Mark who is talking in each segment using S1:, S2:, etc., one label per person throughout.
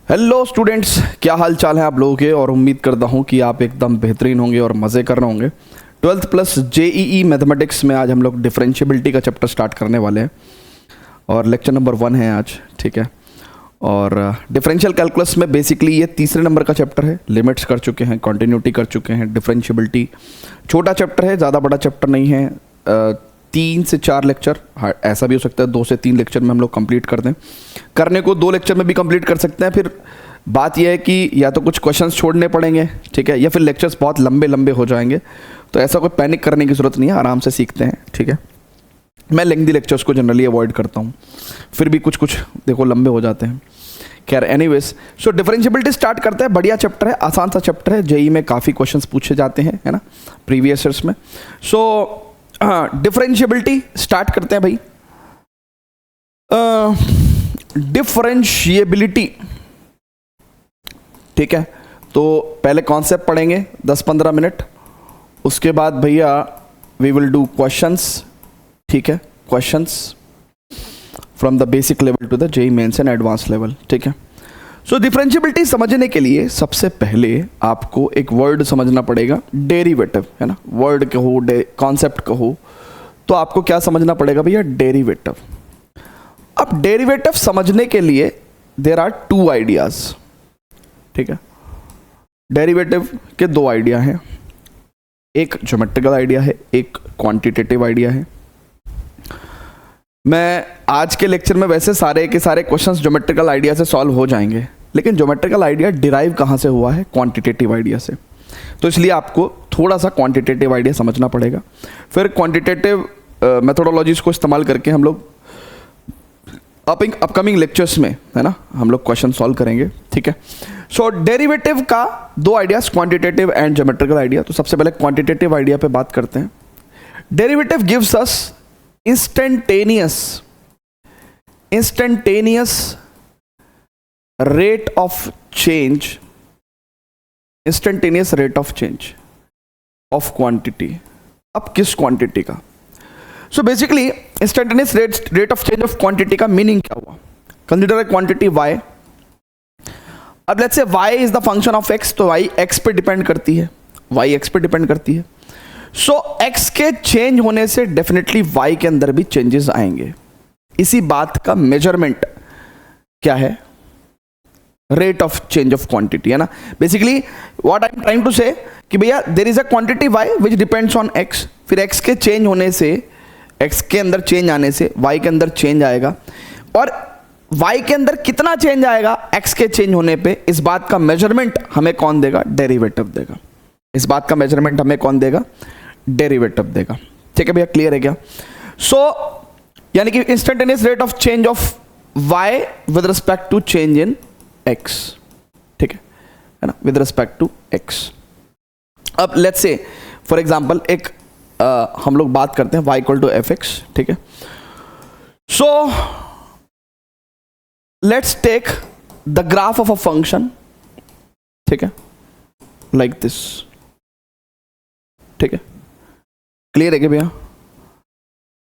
S1: Hello students, क्या हाल चाल है आप लोगों के। और उम्मीद करता हूँ कि आप एकदम बेहतरीन होंगे और मज़े कर रहे होंगे। 12th प्लस जेईई मैथमेटिक्स में आज हम लोग डिफरेंशियबिलिटी का चैप्टर स्टार्ट करने वाले हैं और लेक्चर नंबर 1 है आज, ठीक है। और डिफरेंशियल कैलकुलस में बेसिकली ये तीसरे नंबर का चैप्टर है। लिमिट्स कर चुके हैं, कॉन्टिन्यूटी कर चुके हैं, डिफरेंशियबिलिटी छोटा चैप्टर है, ज़्यादा बड़ा चैप्टर नहीं है। 3 से 4 लेक्चर, ऐसा भी हो सकता है 2 से 3 लेक्चर में हम लोग कंप्लीट कर दें। करने को 2 लेक्चर में भी कंप्लीट कर सकते हैं। फिर बात यह है कि या तो कुछ क्वेश्चंस छोड़ने पड़ेंगे, ठीक है, या फिर लेक्चर्स बहुत लंबे लंबे हो जाएंगे। तो ऐसा कोई पैनिक करने की ज़रूरत नहीं है, आराम से सीखते हैं, ठीक है। मैं लेंथी लेक्चर्स को जनरली अवॉइड करता हूँ, फिर भी कुछ कुछ देखो लंबे हो जाते हैं। खैर एनीवेज, सो डिफरेंशियबिलिटी स्टार्ट करते हैं। बढ़िया चैप्टर है, आसान सा चैप्टर है। जेईई में काफ़ी क्वेश्चंस पूछे जाते हैं, है ना, प्रीवियस ईयर्स में। सो डिफरेंशियबिलिटी स्टार्ट करते हैं भाई। डिफरेंशियबिलिटी, ठीक है। तो पहले कॉन्सेप्ट पढ़ेंगे 10-15 मिनट, उसके बाद भैया वी विल डू क्वेश्चंस, ठीक है, questions from the basic level to the JEE Mains and advance level, ठीक है। सो डिफरेंशियबिलिटी समझने के लिए सबसे पहले आपको एक वर्ड समझना पड़ेगा, डेरिवेटिव, है ना। वर्ड कहो, कॉन्सेप्ट कहो, तो आपको क्या समझना पड़ेगा भैया, डेरिवेटिव। अब डेरिवेटिव समझने के लिए देयर आर 2 आइडियाज, ठीक है। डेरिवेटिव के 2 आइडिया हैं, एक ज्योमेट्रिकल आइडिया है, एक क्वांटिटेटिव आइडिया है। मैं आज के लेक्चर में वैसे सारे के सारे क्वेश्चंस ज्योमेट्रिकल आइडिया से सॉल्व हो जाएंगे, लेकिन ज्योमेट्रिकल आइडिया डिराइव कहाँ से हुआ है, क्वांटिटेटिव आइडिया से। तो इसलिए आपको थोड़ा सा क्वांटिटेटिव आइडिया समझना पड़ेगा। फिर क्वांटिटेटिव मेथोडोलॉजीज को इस्तेमाल करके हम लोग अपकमिंग लेक्चर्स में, है ना, हम लोग क्वेश्चन सॉल्व करेंगे, ठीक है। सो डेरिवेटिव का 2 ideas, quantitative and geometrical idea. तो सबसे पहले क्वांटिटेटिव आइडिया पे बात करते हैं। Derivative gives us instantaneous rate of change of quantity। अब किस क्वांटिटी का? So basically instantaneous rate of change of quantity का मीनिंग क्या हुआ? Consider a quantity y। अब लेट्स से y is the function of x, तो y x पे डिपेंड करती है, y x पे डिपेंड करती है। सो x के चेंज होने से डेफिनेटली y के अंदर भी चेंजेस आएंगे। इसी बात का मेजरमेंट क्या है? Rate of change of quantity, है ना। Basically what I am trying to say कि भैया there is a quantity y which depends on x, फिर x के चेंज होने से, x के अंदर चेंज आने से y के अंदर चेंज आएगा, और y के अंदर कितना चेंज आएगा x के चेंज होने पे, इस बात का मेजरमेंट हमें कौन देगा? डेरिवेटिव देगा। इस बात का मेजरमेंट हमें कौन देगा? डेरिवेटिव देगा, ठीक है भैया, क्लियर है क्या? सो यानी कि instantaneous rate of change of y with respect to change in x, ठीक है ना, विद रिस्पेक्ट टू x। अब लेट्स से फॉर एग्जांपल एक हम लोग बात करते हैं y इक्वल टू fx, ठीक है। So let's take the graph of a function, ठीक है, लाइक दिस, ठीक है, क्लियर है क्या भैया?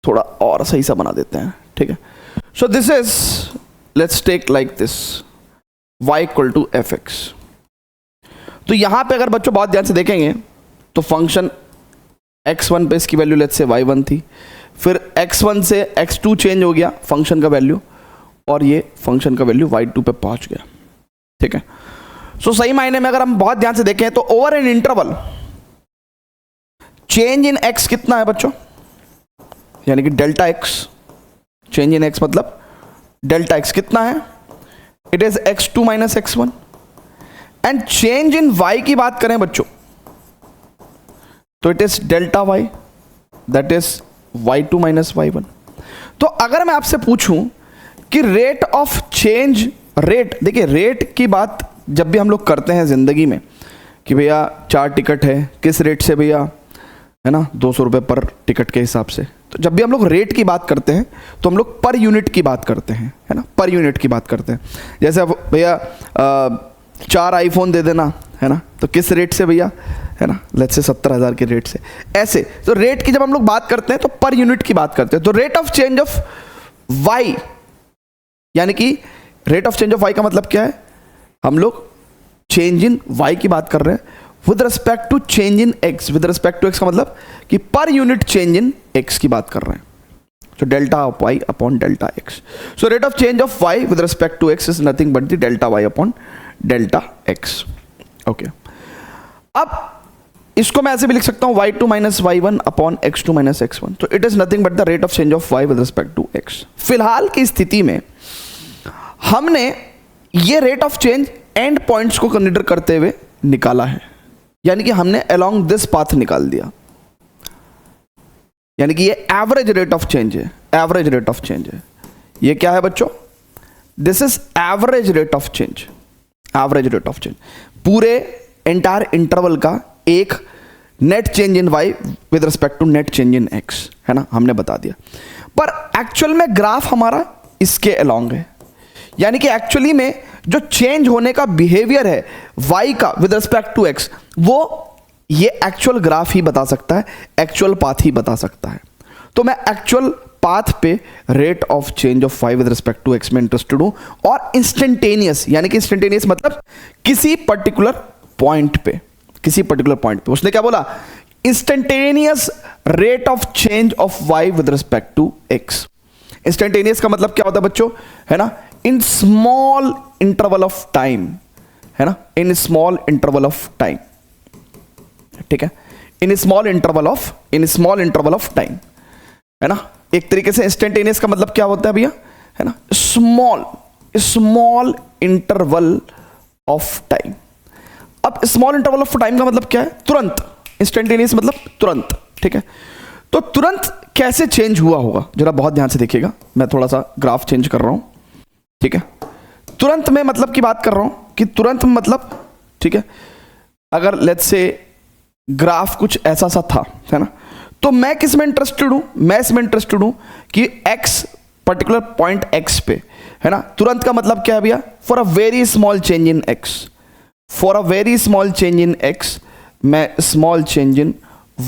S1: थोड़ा और सही सा बना देते हैं, ठीक है। So this is, let's take like this, y equal to fx। तो यहां पे अगर बच्चों बहुत ध्यान से देखेंगे तो फंक्शन x1 पे इसकी वैल्यू लेट्स से y1 थी, फिर x1 से x2 चेंज हो गया फंक्शन का वैल्यू, और ये फंक्शन का वैल्यू y2 पे पहुंच गया, ठीक है। सो सही मायने में अगर हम बहुत ध्यान से देखें तो over an interval change in x कितना है बच्चों? यानी कि delta x, change in x मतलब डेल्टा x कितना है? It is x2 minus x1। And change in y की बात करें बच्चों तो it is delta y, that is y2 minus y1। तो अगर मैं आपसे पूछूं कि रेट ऑफ चेंज, रेट, देखिए रेट की बात जब भी हम लोग करते हैं जिंदगी में कि भैया 4 टिकट है, किस रेट से भैया, है ना, 200 रुपये पर टिकट के हिसाब से। तो जब भी हम लोग रेट की बात करते हैं तो हम लोग पर यूनिट की बात करते हैं, है ना, पर यूनिट की बात करते हैं। जैसे अब भैया 4 आईफोन दे देना, है ना, तो किस रेट से भैया, है ना, लेट्स से 70,000 के रेट से। ऐसे तो रेट की जब हम लोग बात करते हैं तो पर यूनिट की बात करते हैं। तो rate of change of y, यानी कि rate of change of y का मतलब क्या है? हम लोग चेंज इन y की बात कर रहे हैं with respect to change in x। With respect to x का मतलब कि per unit change in x की बात कर रहे हैं। So delta of y upon delta x. So rate of change of y with respect to x is nothing but the delta y upon delta x. Okay. अब इसको मैं ऐसे भी लिख सकता हूँ y2 minus y1 upon x2 minus x1. So it is nothing but the rate of change of y with respect to x. फिलहाल की स्थिति में हमने ये rate of change and points को कंसीडर करते हुए निकाला है, यानी कि हमने अलोंग दिस पाथ निकाल दिया, यानी कि ये एवरेज रेट ऑफ चेंज है। एवरेज रेट ऑफ चेंज है, ये क्या है बच्चों? This is average rate of change. Average rate of change पूरे एंटायर इंटरवल का एक net change in y with respect to net change in x, है ना, हमने बता दिया। पर एक्चुअल में ग्राफ हमारा इसके अलोंग है, यानी कि एक्चुअली में जो चेंज होने का बिहेवियर है y का विद रिस्पेक्ट टू x, वो ये एक्चुअल ग्राफ ही बता सकता है, एक्चुअल पाथ ही बता सकता है। तो मैं एक्चुअल पाथ पे rate of change of y with respect to x में इंटरेस्टेड हूं, और इंस्टेंटेनियस, यानी कि इंस्टेंटेनियस मतलब किसी पर्टिकुलर पॉइंट पे, किसी पर्टिकुलर पॉइंट पे उसने क्या बोला? Instantaneous rate of change of y with respect to x। Instantaneous का मतलब क्या होता है बच्चों? है ना, in small interval of time, है ना, in small interval of time, ठीक है, in small interval of time, है ना। एक तरीके से इंस्टेंटेनियस का मतलब क्या होता है भैया? है ना, स्मॉल इंटरवल ऑफ टाइम। अब स्मॉल इंटरवल ऑफ टाइम का मतलब क्या है? तुरंत। इंस्टेंटेनियस मतलब तुरंत, ठीक है। तो तुरंत कैसे चेंज हुआ होगा, जरा बहुत ध्यान से देखिएगा, मैं थोड़ा सा ग्राफ चेंज कर रहा हूं, ठीक है। तुरंत में मतलब की बात कर रहा हूं कि तुरंत मतलब, ठीक है, अगर लेट्स से ग्राफ कुछ ऐसा सा था, है ना, तो मैं किस में इंटरेस्टेड हूं? मैं इसमें इंटरेस्टेड हूं कि x पर्टिकुलर पॉइंट x पे, है ना, तुरंत का मतलब क्या है भैया? For a very small change in x, for a very small change in x मैं small change in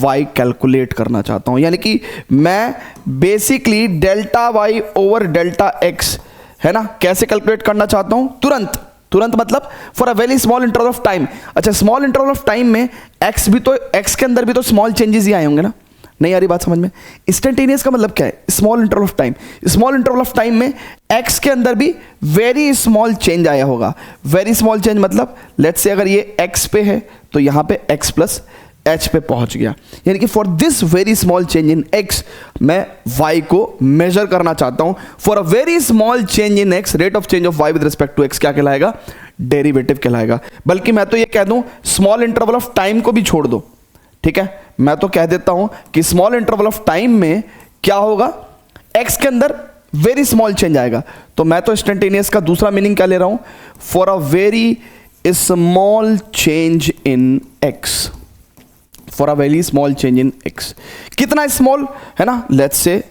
S1: y calculate करना चाहता हूं, यानी कि मैं basically delta y over delta x, है ना, कैसे कैलकुलेट करना चाहता हूं? तुरंत। तुरंत मतलब for a very small interval of time. अच्छा, स्मॉल इंटरवल ऑफ टाइम में x भी तो, x के अंदर भी तो स्मॉल चेंजेस ही आए होंगे ना, नहीं आ रही बात समझ में? इंस्टेंटेनियस का मतलब क्या है? Small interval of time. Small interval of time में x के अंदर भी वेरी स्मॉल चेंज आया होगा। वेरी स्मॉल चेंज मतलब लेट्स से अगर ये x पे है तो यहां पे x प्लस h पे पहुंच गया, यानी कि for this very small change in x मैं y को मेजर करना चाहता हूं। For a very small change in x rate of change of y with respect to x क्या कहलाएगा? डेरिवेटिव कहलाएगा। बल्कि मैं तो ये कह दूं स्मॉल इंटरवल ऑफ टाइम को भी छोड़ दो, ठीक है, मैं तो कह देता हूं कि स्मॉल इंटरवल ऑफ टाइम में क्या होगा? x के अंदर वेरी स्मॉल चेंज आएगा। तो मैं तो इंस्टेंटेनियस का दूसरा मीनिंग क्या ले रहा हूं? For a very small change in x, for a very small change in x। कितना स्मॉल, है ना, लेट्स से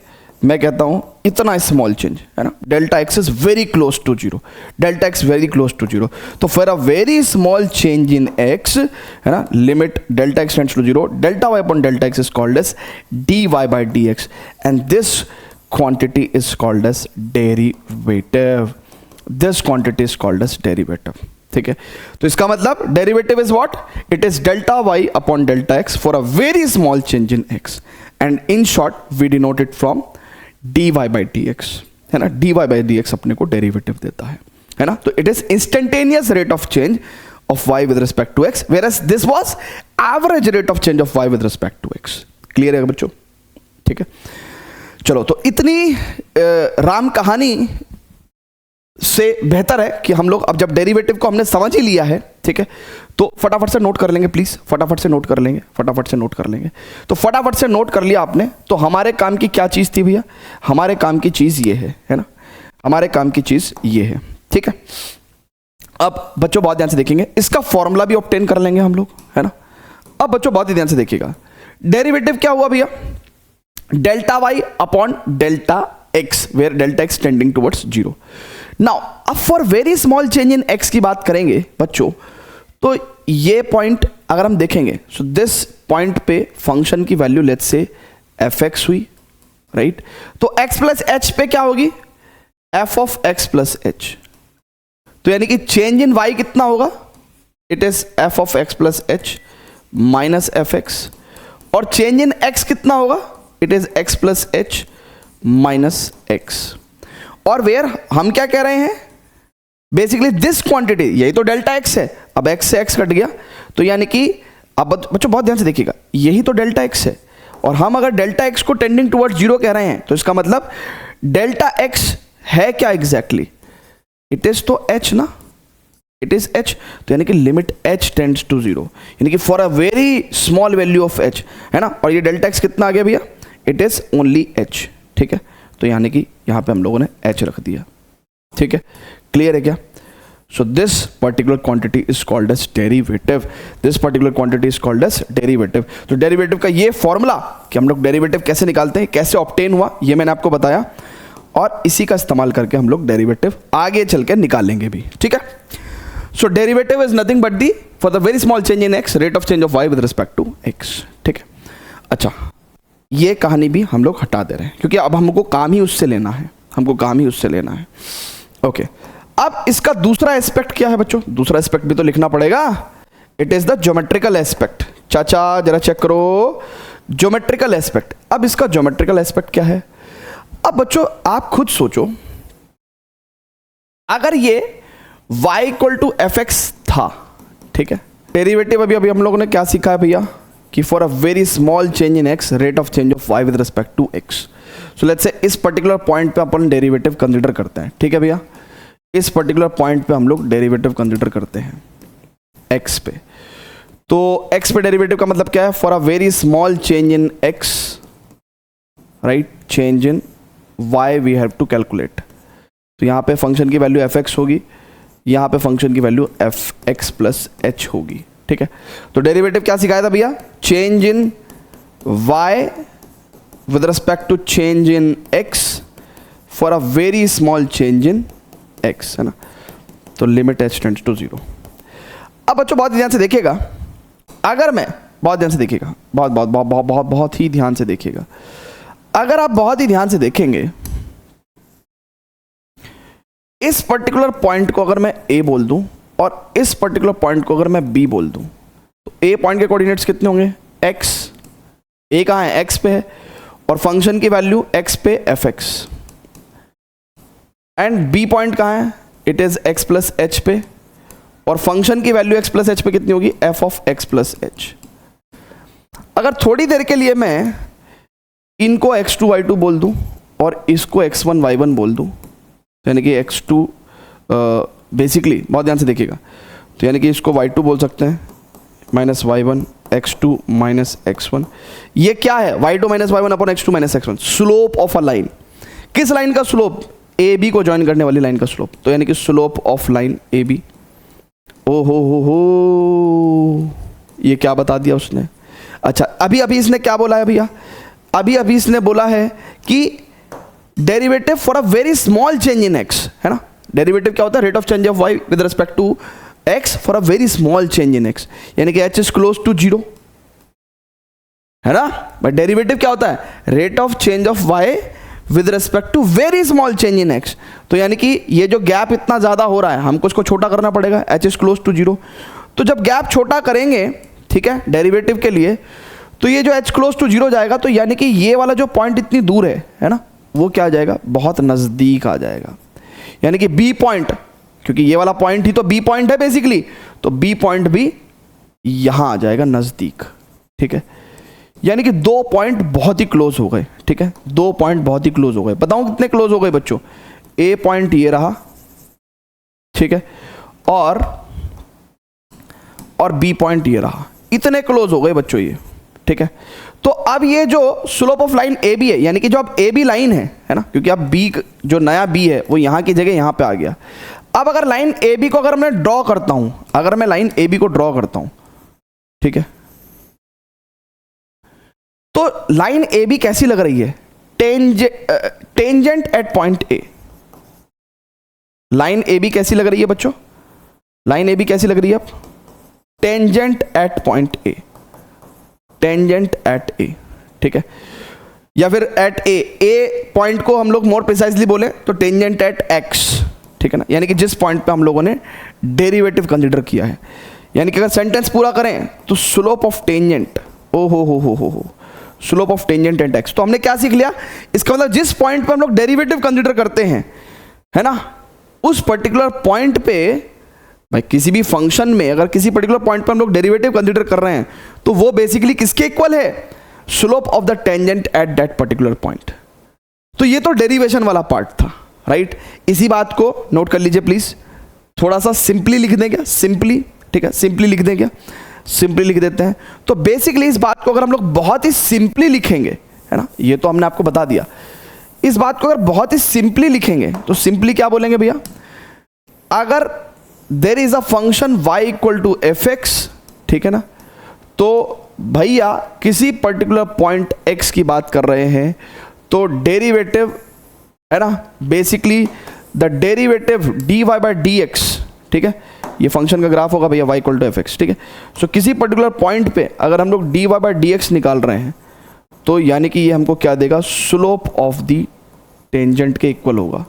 S1: मैं कहता हूं इतना स्मॉल चेंज, है ना, delta x is very close to zero, delta x very close to zero. तो for a very small change in x, है ना, limit delta x tends to zero, delta y upon delta x is called as dy by dx, and this quantity is called as derivative. This quantity is called as derivative, ठीक है। तो इसका मतलब derivative is what? It is delta y upon delta x for a very small change in x, and in short we denote it from dy by dx, है ना। dy by dx अपने को derivative देता है ना। तो it is instantaneous rate of change of y with respect to x, whereas this was average rate of change of y with respect to x। Clear है बच्चों? ठीक है, चलो, तो इतनी राम कहानी से बेहतर है कि हम लोग अब जब डेरिवेटिव को हमने समझ ही लिया है, ठीक है, तो फटाफट से नोट कर लेंगे प्लीज, फटाफट से नोट कर लेंगे, फटाफट से नोट कर लेंगे। तो फटाफट से नोट कर लिया आपने, तो हमारे काम की क्या चीज थी भैया? हमारे काम की चीज ये है ना, हमारे काम की चीज ये है, ठीक है। अब बच्चों बहुत ध्यान से देखेंगे, इसका फॉर्मूला भी ऑब्टेन कर लेंगे हम लोग, है ना। अब बच्चों बहुत ही ध्यान से देखिएगा, डेरिवेटिव क्या हुआ भैया? Delta y upon delta x, where delta x tending towards zero. Now अब for very small change in x की बात करेंगे बच्चों, तो ये पॉइंट अगर हम देखेंगे, सो दिस पॉइंट पे फंक्शन की वैल्यू लेट्स से fx हुई, राइट। तो x प्लस h पे क्या होगी? f of x plus h। तो यानी कि चेंज इन y कितना होगा, it is f of x plus H minus F x, और चेंज इन x कितना होगा, it is x plus H minus x. और वेयर हम क्या कह रहे हैं, बेसिकली दिस क्वांटिटी, यही तो डेल्टा x है, अब x से x कट गया, तो यानी कि अब बच्चों बहुत ध्यान से देखिएगा, यही तो डेल्टा x है, और हम अगर डेल्टा x को टेंडिंग टुवर्ड्स जीरो कह रहे हैं, तो इसका मतलब डेल्टा x है क्या एग्जैक्टली, इट इज तो h ना, इट इज h, तो यानी कि limit h tends to zero, यानी कि for a very small value of h, है ना, और ये डेल्टा x कितना आ गया भैया, इट इज ओनली h, ठीक है, तो यानी कि यहां पे हम लोगों ने h रख दिया, ठीक है, क्लियर है क्या। So this particular quantity is called as derivative, this particular quantity is called as derivative. तो डेरिवेटिव का ये फॉर्मूला कि हम लोग डेरिवेटिव कैसे निकालते हैं, कैसे ऑब्टेन हुआ, ये मैंने आपको बताया, और इसी का इस्तेमाल करके हम लोग डेरिवेटिव आगे चल के निकालेंगे भी, ठीक है। So derivative is nothing but the for the very small change in x, rate of change of Y with respect to x, ठीक है। अच्छा, ये कहानी भी हम लोग हटा दे रहे हैं, क्योंकि अब हमको काम ही उससे लेना है, हमको काम ही उससे लेना है, ओके। अब इसका दूसरा एस्पेक्ट क्या है बच्चों, दूसरा एस्पेक्ट भी तो लिखना पड़ेगा, it is the geometrical aspect. चाचा जरा चेक करो, ज्योमेट्रिकल एस्पेक्ट। अब इसका ज्योमेट्रिकल एस्पेक्ट क्या है, अब बच्चों आप खुद सोचो, अगर ये y equal to F X था, ठीक है, डेरिवेटिव अभी हम लोगों ने क्या सीखा है भैया, कि for a very small change in x, rate of change of y with respect to x। So let's say इस पर्टिकुलर पॉइंट पे अपन डेरिवेटिव कंसीडर करते हैं, ठीक है भैया, इस पर्टिकुलर पॉइंट पे हम लोग डेरिवेटिव कंसीडर करते हैं x पे। तो x पे डेरिवेटिव का मतलब क्या है, for a very small change in x, right, change in y we have to calculate. तो यहाँ पे फंक्शन की वैल्यू f(x) होगी, यहाँ पे फंक्शन की वैल्यू f(x प्लस h) होगी, ठीक है। तो डेरिवेटिव क्या सिखाया था भैया, change in y with respect to change in x for a very small change in x, है ना, तो limit h tends to zero. अब बच्चों बहुत ध्यान से देखिएगा, अगर मैं बहुत ध्यान से देखिएगा, बहुत बहुत बहुत बहुत बहुत बहुत ही ध्यान से देखिएगा, अगर आप बहुत ही ध्यान से देखेंगे, इस पर्टिकुलर पॉइंट को अगर मैं a बोल दूं और इस पर्टिकुलर पॉइंट को अगर मैं b बोल दूं, तो a पॉइंट के कोऑर्डिनेट्स कितने होंगे, x, a कहाँ है, x पे है, और फंक्शन की वैल्यू x पे f(x), एंड b पॉइंट कहाँ है, it is x plus h पे, और फंक्शन की वैल्यू x प्लस h पे कितनी होगी, f of x plus h। अगर थोड़ी देर के लिए मैं इनको x2 y2 बोल दूं और इसको x1 y1 बोल दूं, यानी कि x2 बेसिकली बहुत ध्यान से देखिएगा, तो यानी कि इसको y2 बोल सकते हैं minus y1, x2 minus x1। ये क्या है, y2 minus y1 upon x2 minus x1, slope of a line. किस लाइन का स्लोप, ए बी को ज्वाइन करने वाली लाइन का स्लोप, तो यानी कि slope of line A B. ओ हो, ये क्या बता दिया उसने। अच्छा, अभी इसने क्या बोला है भैया, अभी इसने बोला है कि derivative for a very small change in X, है ना, डेरिवेटिव क्या होता है, rate of change of Y with respect to X for a very small change in X, यानी कि H is close to zero, है ना। बट डेरिवेटिव क्या होता है, rate of change of Y with respect to very small change in X, तो यानी कि ये जो गैप इतना ज्यादा हो रहा है, हमको इसको छोटा करना पड़ेगा, H is close to zero. तो जब गैप छोटा करेंगे, ठीक है, डेरिवेटिव के लिए, तो ये जो एच क्लोज टू जीरो जाएगा, तो यानी कि ये वाला जो पॉइंट इतनी दूर है ना, वो क्या आ जाएगा, बहुत नजदीक आ जाएगा, यानी कि बी पॉइंट, क्योंकि ये वाला पॉइंट ही तो बी पॉइंट है बेसिकली, तो बी पॉइंट भी यहां आ जाएगा नजदीक, ठीक है, यानी कि दो पॉइंट बहुत ही क्लोज हो गए, ठीक है, दो पॉइंट बहुत ही क्लोज हो गए। बताऊं कितने क्लोज हो गए बच्चों, ए पॉइंट ये रहा, ठीक है, और बी पॉइंट ये रहा, इतने क्लोज हो गए बच्चों ये, ठीक है। तो अब ये जो slope of line A B है, यानी कि जो अब ए बी लाइन है ना, क्योंकि अब बी जो नया बी है वो यहां की जगह यहां पे आ गया। अब अगर लाइन ए बी को अगर मैं ड्रॉ करता हूं, अगर मैं लाइन ए बी को ड्रॉ करता हूं, ठीक है, तो लाइन ए बी कैसी लग रही है, tangent at point A. Line A B कैसी लग रही है बच्चों, लाइन ए बी कैसी लग रही है, अब tangent at point A, tangent at A, ठीक है, या फिर एट ए पॉइंट को हम लोग मोर प्रिसाइजली बोले तो टेंजेंट एट एक्स, ठीक है ना, यानी कि जिस पॉइंट पे हम लोगों ने डेरिवेटिव कंसिडर किया है। यानी कि अगर सेंटेंस पूरा करें तो स्लोप ऑफ टेंजेंट, ओ हो slope of tangent at x. तो हमने क्या सीख लिया, इसका मतलब जिस पॉइंट पे हम लोग डेरिवेटिव कंसिडर करते हैं, है ना, उस पर्टिकुलर पॉइंट पे भाई किसी भी फंक्शन में अगर किसी पर्टिकुलर पॉइंट पे हम लोग डेरिवेटिव कंसिडर कर रहे हैं तो वो बेसिकली किसके इक्वल है, slope of the tangent at that particular point. तो ये तो डेरिवेशन वाला पार्ट था, राइट। इसी बात को नोट कर लीजिए प्लीज, थोड़ा सा सिंपली लिख दें क्या, सिंपली, ठीक है, सिंपली लिख दें क्या, सिंपली लिख देते हैं। तो बेसिकली इस बात को अगर हम लोग बहुत ही सिंपली लिखेंगे, है ना, ये तो हमने आपको बता दिया, इस बात को अगर बहुत ही सिंपली लिखेंगे तो सिंपली क्या बोलेंगे भैया, अगर there is a function y equal to F X, ठीक है ना, तो भैया किसी पर्टिकुलर पॉइंट x की बात कर रहे हैं तो डेरिवेटिव, है ना, basically the derivative dy by D X, ठीक है, ये फंक्शन का ग्राफ होगा भैया y equal to F X, ठीक है। सो किसी पर्टिकुलर पॉइंट पे अगर हम लोग dy बाई डी एक्स निकाल रहे हैं तो यानी कि ये हमको क्या देगा, स्लोप ऑफ द टेंजेंट के इक्वल होगा।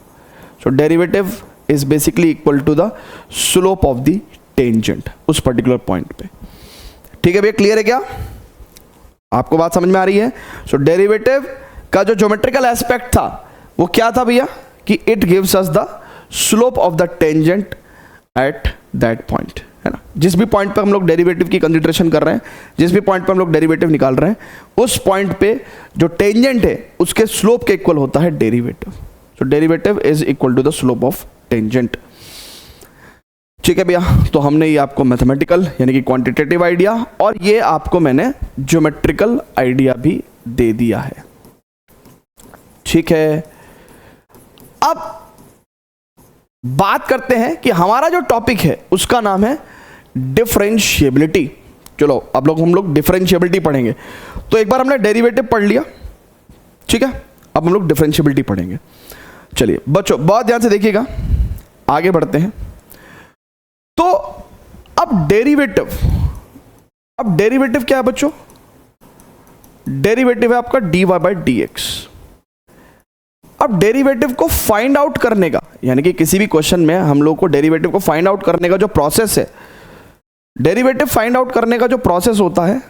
S1: So derivative is basically equal to the slope of the tangent उस पर्टिकुलर पॉइंट पे, ठीक है भैया, क्लियर है क्या, आपको बात समझ में आ रही है। सो डेरिवेटिव का जो ज्योमेट्रिकल एस्पेक्ट था वो क्या था भैया, कि it gives us the slope of the tangent at that point, है ना, जिस भी पॉइंट पे हम लोग डेरिवेटिव की कंसिडरेशन कर रहे हैं, जिस भी पॉइंट पे हम लोग डेरिवेटिव निकाल रहे हैं, उस पॉइंट पे जो टेंजेंट है उसके स्लोप के इक्वल होता है derivative. So derivative is equal to the slope of tangent, ठीक है भैया। तो हमने ये आपको मैथमेटिकल यानी कि क्वांटिटेटिव आइडिया और ये आपको मैंने ज्योमेट्रिकल आइडिया भी दे दिया है, ठीक है। अब बात करते हैं कि हमारा जो टॉपिक है उसका नाम है डिफरेंशिएबिलिटी। चलो अब हम लोग डिफरेंशिएबिलिटी पढ़ेंगे। तो एक बार हमने डेरिवेटिव पढ़ लिया, ठीक है, अब हम लोग डिफरेंशिएबिलिटी पढ़ेंगे। चलिए बच्चों बहुत ध्यान से देखिएगा, आगे बढ़ते हैं। तो अब डेरिवेटिव क्या है बच्चों, डेरिवेटिव है आपका dy बाई डी एक्स। अब डेरिवेटिव को फाइंड आउट करने का, यानी कि किसी भी क्वेश्चन में हम लोग को डेरिवेटिव को फाइंड आउट करने का जो प्रोसेस है, डेरिवेटिव फाइंड आउट करने का जो प्रोसेस होता है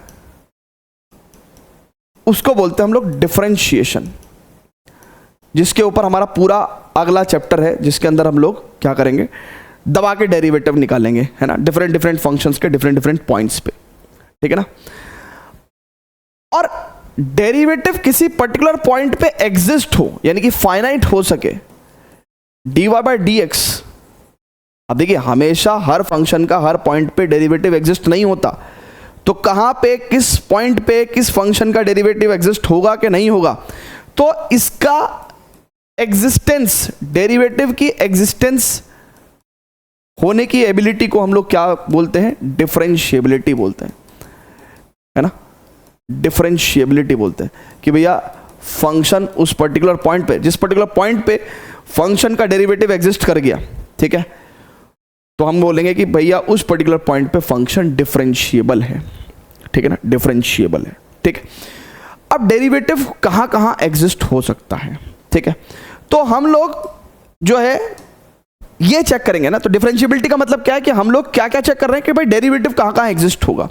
S1: उसको बोलते हैं हम लोग डिफरेंशिएशन, जिसके ऊपर हमारा पूरा अगला चैप्टर है, जिसके अंदर हम लोग क्या करेंगे, दबा के डेरिवेटिव निकालेंगे, है ना, डिफरेंट फंक्शंस के डिफरेंट पॉइंट्स पे, ठीक है ना। और डेरिवेटिव किसी पर्टिकुलर पॉइंट पे एग्जिस्ट हो, यानी कि फाइनाइट हो सके, dy बाई डी एक्स। अब देखिए हमेशा हर फंक्शन का हर पॉइंट पे डेरिवेटिव एग्जिस्ट नहीं होता, तो कहां पे किस पॉइंट पे किस फंक्शन का डेरिवेटिव एग्जिस्ट होगा कि नहीं होगा, तो इसका एग्जिस्टेंस, डेरिवेटिव की एग्जिस्टेंस होने की एबिलिटी को हम लोग क्या बोलते हैं, डिफरेंशिएबिलिटी बोलते हैं, है ना, डिफरेंशिएबिलिटी बोलते हैं कि भैया फंक्शन उस पर्टिकुलर पॉइंट पे, जिस पर्टिकुलर पॉइंट पे फंक्शन का डेरिवेटिव एग्जिस्ट कर गया, ठीक है, तो हम बोलेंगे कि भैया उस पर्टिकुलर पॉइंट पे फंक्शन डिफरेंशिएबल है, ठीक है ना, डिफरेंशिएबल है, ठीक है। अब डेरिवेटिव कहां कहां एग्जिस्ट हो सकता है, ठीक है, तो हम लोग जो है ये चेक करेंगे ना। तो डिफरेंशिएबिलिटी का मतलब क्या है कि हम लोग क्या क्या चेक कर रहे हैं कि भाई डेरिवेटिव कहां कहां एग्जिस्ट होगा।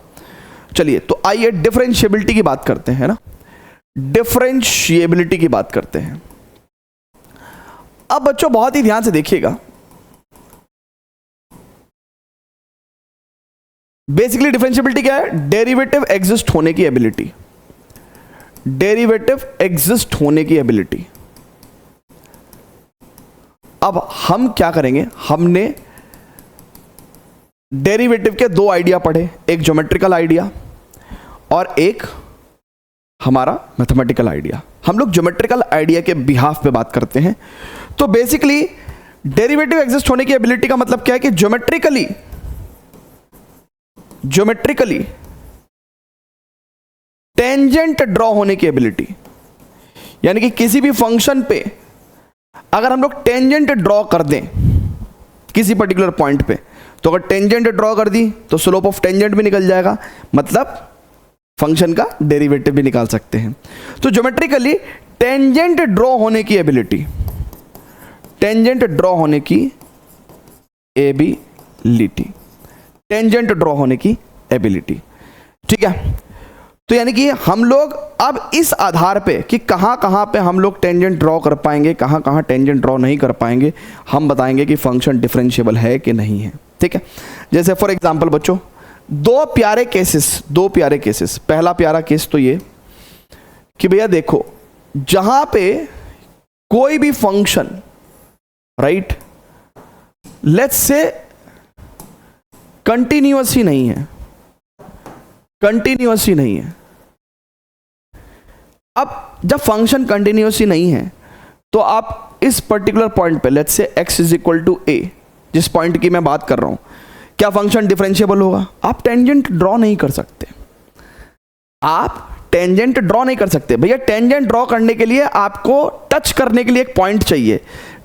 S1: चलिए तो आइए डिफरेंशिएबिलिटी की बात करते हैं, ना, डिफरेंशिएबिलिटी की बात करते हैं। अब बच्चों बहुत ही ध्यान से देखिएगा, बेसिकली डिफरेंशिएबिलिटी क्या है, डेरिवेटिव एग्जिस्ट होने की एबिलिटी, डेरिवेटिव एग्जिस्ट होने की एबिलिटी। अब हम क्या करेंगे, हमने डेरिवेटिव के दो आइडिया पढ़े, एक ज्योमेट्रिकल आइडिया और एक हमारा मैथमेटिकल आइडिया। हम लोग ज्योमेट्रिकल आइडिया के बिहाफ पे बात करते हैं। तो बेसिकली डेरिवेटिव एग्जिस्ट होने की एबिलिटी का मतलब क्या है कि ज्योमेट्रिकली टेंजेंट ड्रॉ होने की एबिलिटी, यानी कि किसी भी फंक्शन पे अगर हम लोग टेंजेंट ड्रॉ कर दें किसी पर्टिकुलर पॉइंट पे, तो अगर टेंजेंट ड्रॉ कर दी तो स्लोप ऑफ टेंजेंट भी निकल जाएगा, मतलब फंक्शन का डेरिवेटिव भी निकाल सकते हैं। तो ज्योमेट्रिकली टेंजेंट ड्रॉ होने की एबिलिटी, टेंजेंट ड्रॉ होने की एबिलिटी, टेंजेंट ड्रॉ होने की एबिलिटी, ठीक है। तो यानी कि हम लोग अब इस आधार पे कि कहाँ कहाँ पे हम लोग टेंजेंट ड्रॉ कर पाएंगे, कहाँ कहाँ टेंजेंट ड्रॉ नहीं कर पाएंगे, हम बताएंगे कि फंक्शन डिफरेंशिएबल है कि नहीं है, ठीक है। जैसे फॉर एग्जांपल बच्चों, दो प्यारे केसेस, पहला प्यारा केस तो ये कि भैया देखो, जहां पे कोई भी function, right, let's say continuous ही नहीं है, अब जब फंक्शन कंटिन्यूअस ही नहीं है तो आप इस पर्टिकुलर पॉइंट पे let's say x is equal to a, जिस पॉइंट की मैं बात कर रहा हूं, क्या फंक्शन डिफरेंशिएबल होगा? आप टेंजेंट ड्रॉ नहीं कर सकते, भैया। टेंजेंट ड्रॉ करने के लिए आपको टच करने के लिए एक पॉइंट चाहिए,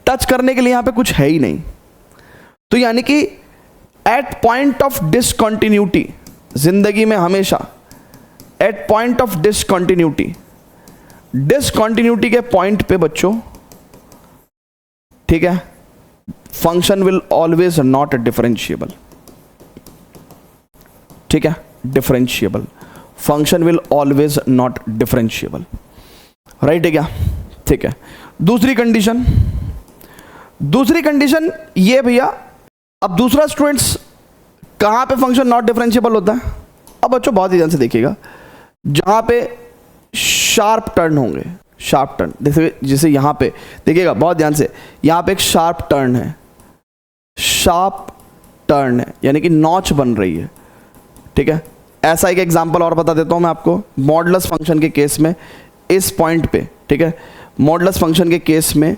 S1: टच करने के लिए यहां पे कुछ है ही नहीं। तो यानी कि एट पॉइंट ऑफ डिसकंटिन्यूटी, जिंदगी में हमेशा एट पॉइंट ऑफ डिसकंटिन्यूटी के पॉइंट पे बच्चों, ठीक है, function will always not differentiable, ठीक है, differentiable, function will always not differentiable, right है क्या? ठीक है। दूसरी कंडीशन ये भैया, अब दूसरा स्टूडेंट्स कहां पे फंक्शन नॉट डिफरेंशिएबल होता है? अब बच्चों बहुत ही ध्यान से देखिएगा, जहां पे शार्प टर्न होंगे, शार्प टर्न, जैसे यहां पे देखिएगा बहुत ध्यान से, यहां पे एक शार्प टर्न है, यानी कि नॉच बन रही है, ठीक है। ऐसा एक एग्जांपल और बता देता हूं मैं आपको, मॉडुलस फंक्शन के केस में इस पॉइंट पे, ठीक है, मॉडुलस फंक्शन के केस में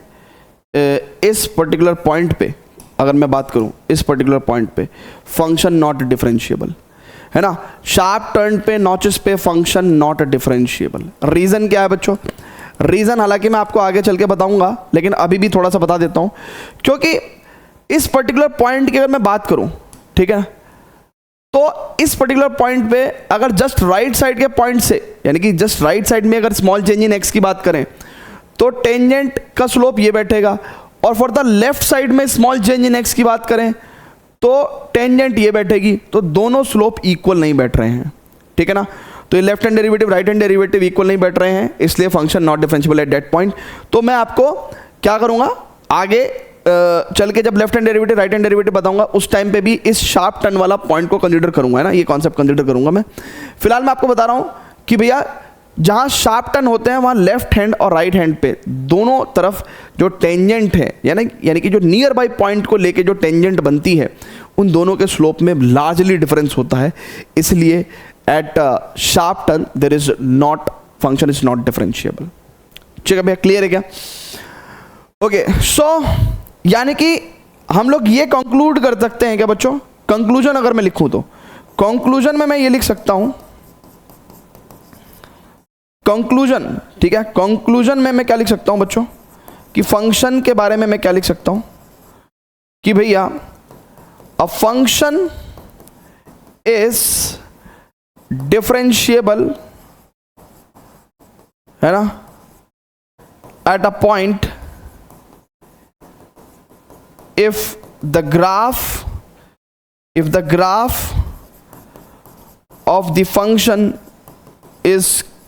S1: इस पर्टिकुलर पॉइंट पे अगर मैं बात करूं, इस पर्टिकुलर पॉइंट पे फंक्शन नॉट डिफरेंशिएबल है ना, शार्प टर्न पे, नॉचेस पे फंक्शन नॉट डिफरेंशिएबल। रीजन क्या है बच्चों? रीजन हालांकि मैं आपको आगे चल के बताऊंगा, लेकिन अभी भी थोड़ा सा बता देता हूं, क्योंकि इस पर्टिकुलर पॉइंट की अगर मैं बात करूं, ठीक है, तो इस पर्टिकुलर पॉइंट पे अगर जस्ट राइट साइड के पॉइंट से, यानी कि जस्ट राइट साइड में अगर स्मॉल चेंज इन एक्स की बात करें तो टेंजेंट का स्लोप ये बैठेगा, और फॉर द लेफ्ट साइड में स्मॉल चेंज इन एक्स की बात करें तो टेंजेंट ये बैठेगी, तो दोनों स्लोप इक्वल नहीं बैठ रहे हैं, ठीक है ना। तो ये left hand derivative, right hand derivative equal नहीं बैठ रहे हैं, इसलिए function not differentiable at that point. तो मैं आपको क्या करूंगा, आगे चल के जब left hand derivative, right hand derivative बताऊंगा, उस टाइम पे भी इस शार्प टर्न वाला पॉइंट को कंसीडर करूंगा, है ना, ये कॉन्सेप्ट कंसीडर करूंगा मैं। फिलहाल मैं आपको बता रहा हूं कि भैया जहां शार्प टर्न होते हैं वहां लेफ्ट हैंड और राइट हैंड पे दोनों तरफ जो टेंजेंट है, यानी कि जो नियर बाई पॉइंट को लेके जो टेंजेंट बनती है, उन दोनों के स्लोप में लार्जली डिफरेंस होता है, इसलिए at sharp turn there is not, function is not differentiable. ठीक है भैया, क्लियर है क्या? ओके, सो यानी कि हम लोग ये कंक्लूड कर सकते हैं क्या बच्चों? कंक्लूजन अगर मैं लिखूं तो कंक्लूजन में मैं ये लिख सकता हूं, कंक्लूजन, ठीक है, कंक्लूजन में मैं क्या लिख सकता हूं बच्चों, कि फंक्शन के बारे में मैं क्या लिख सकता हूं कि भैया अ फंक्शन इज डिफरेंशिएबल, है ना, at a point if the graph of the function is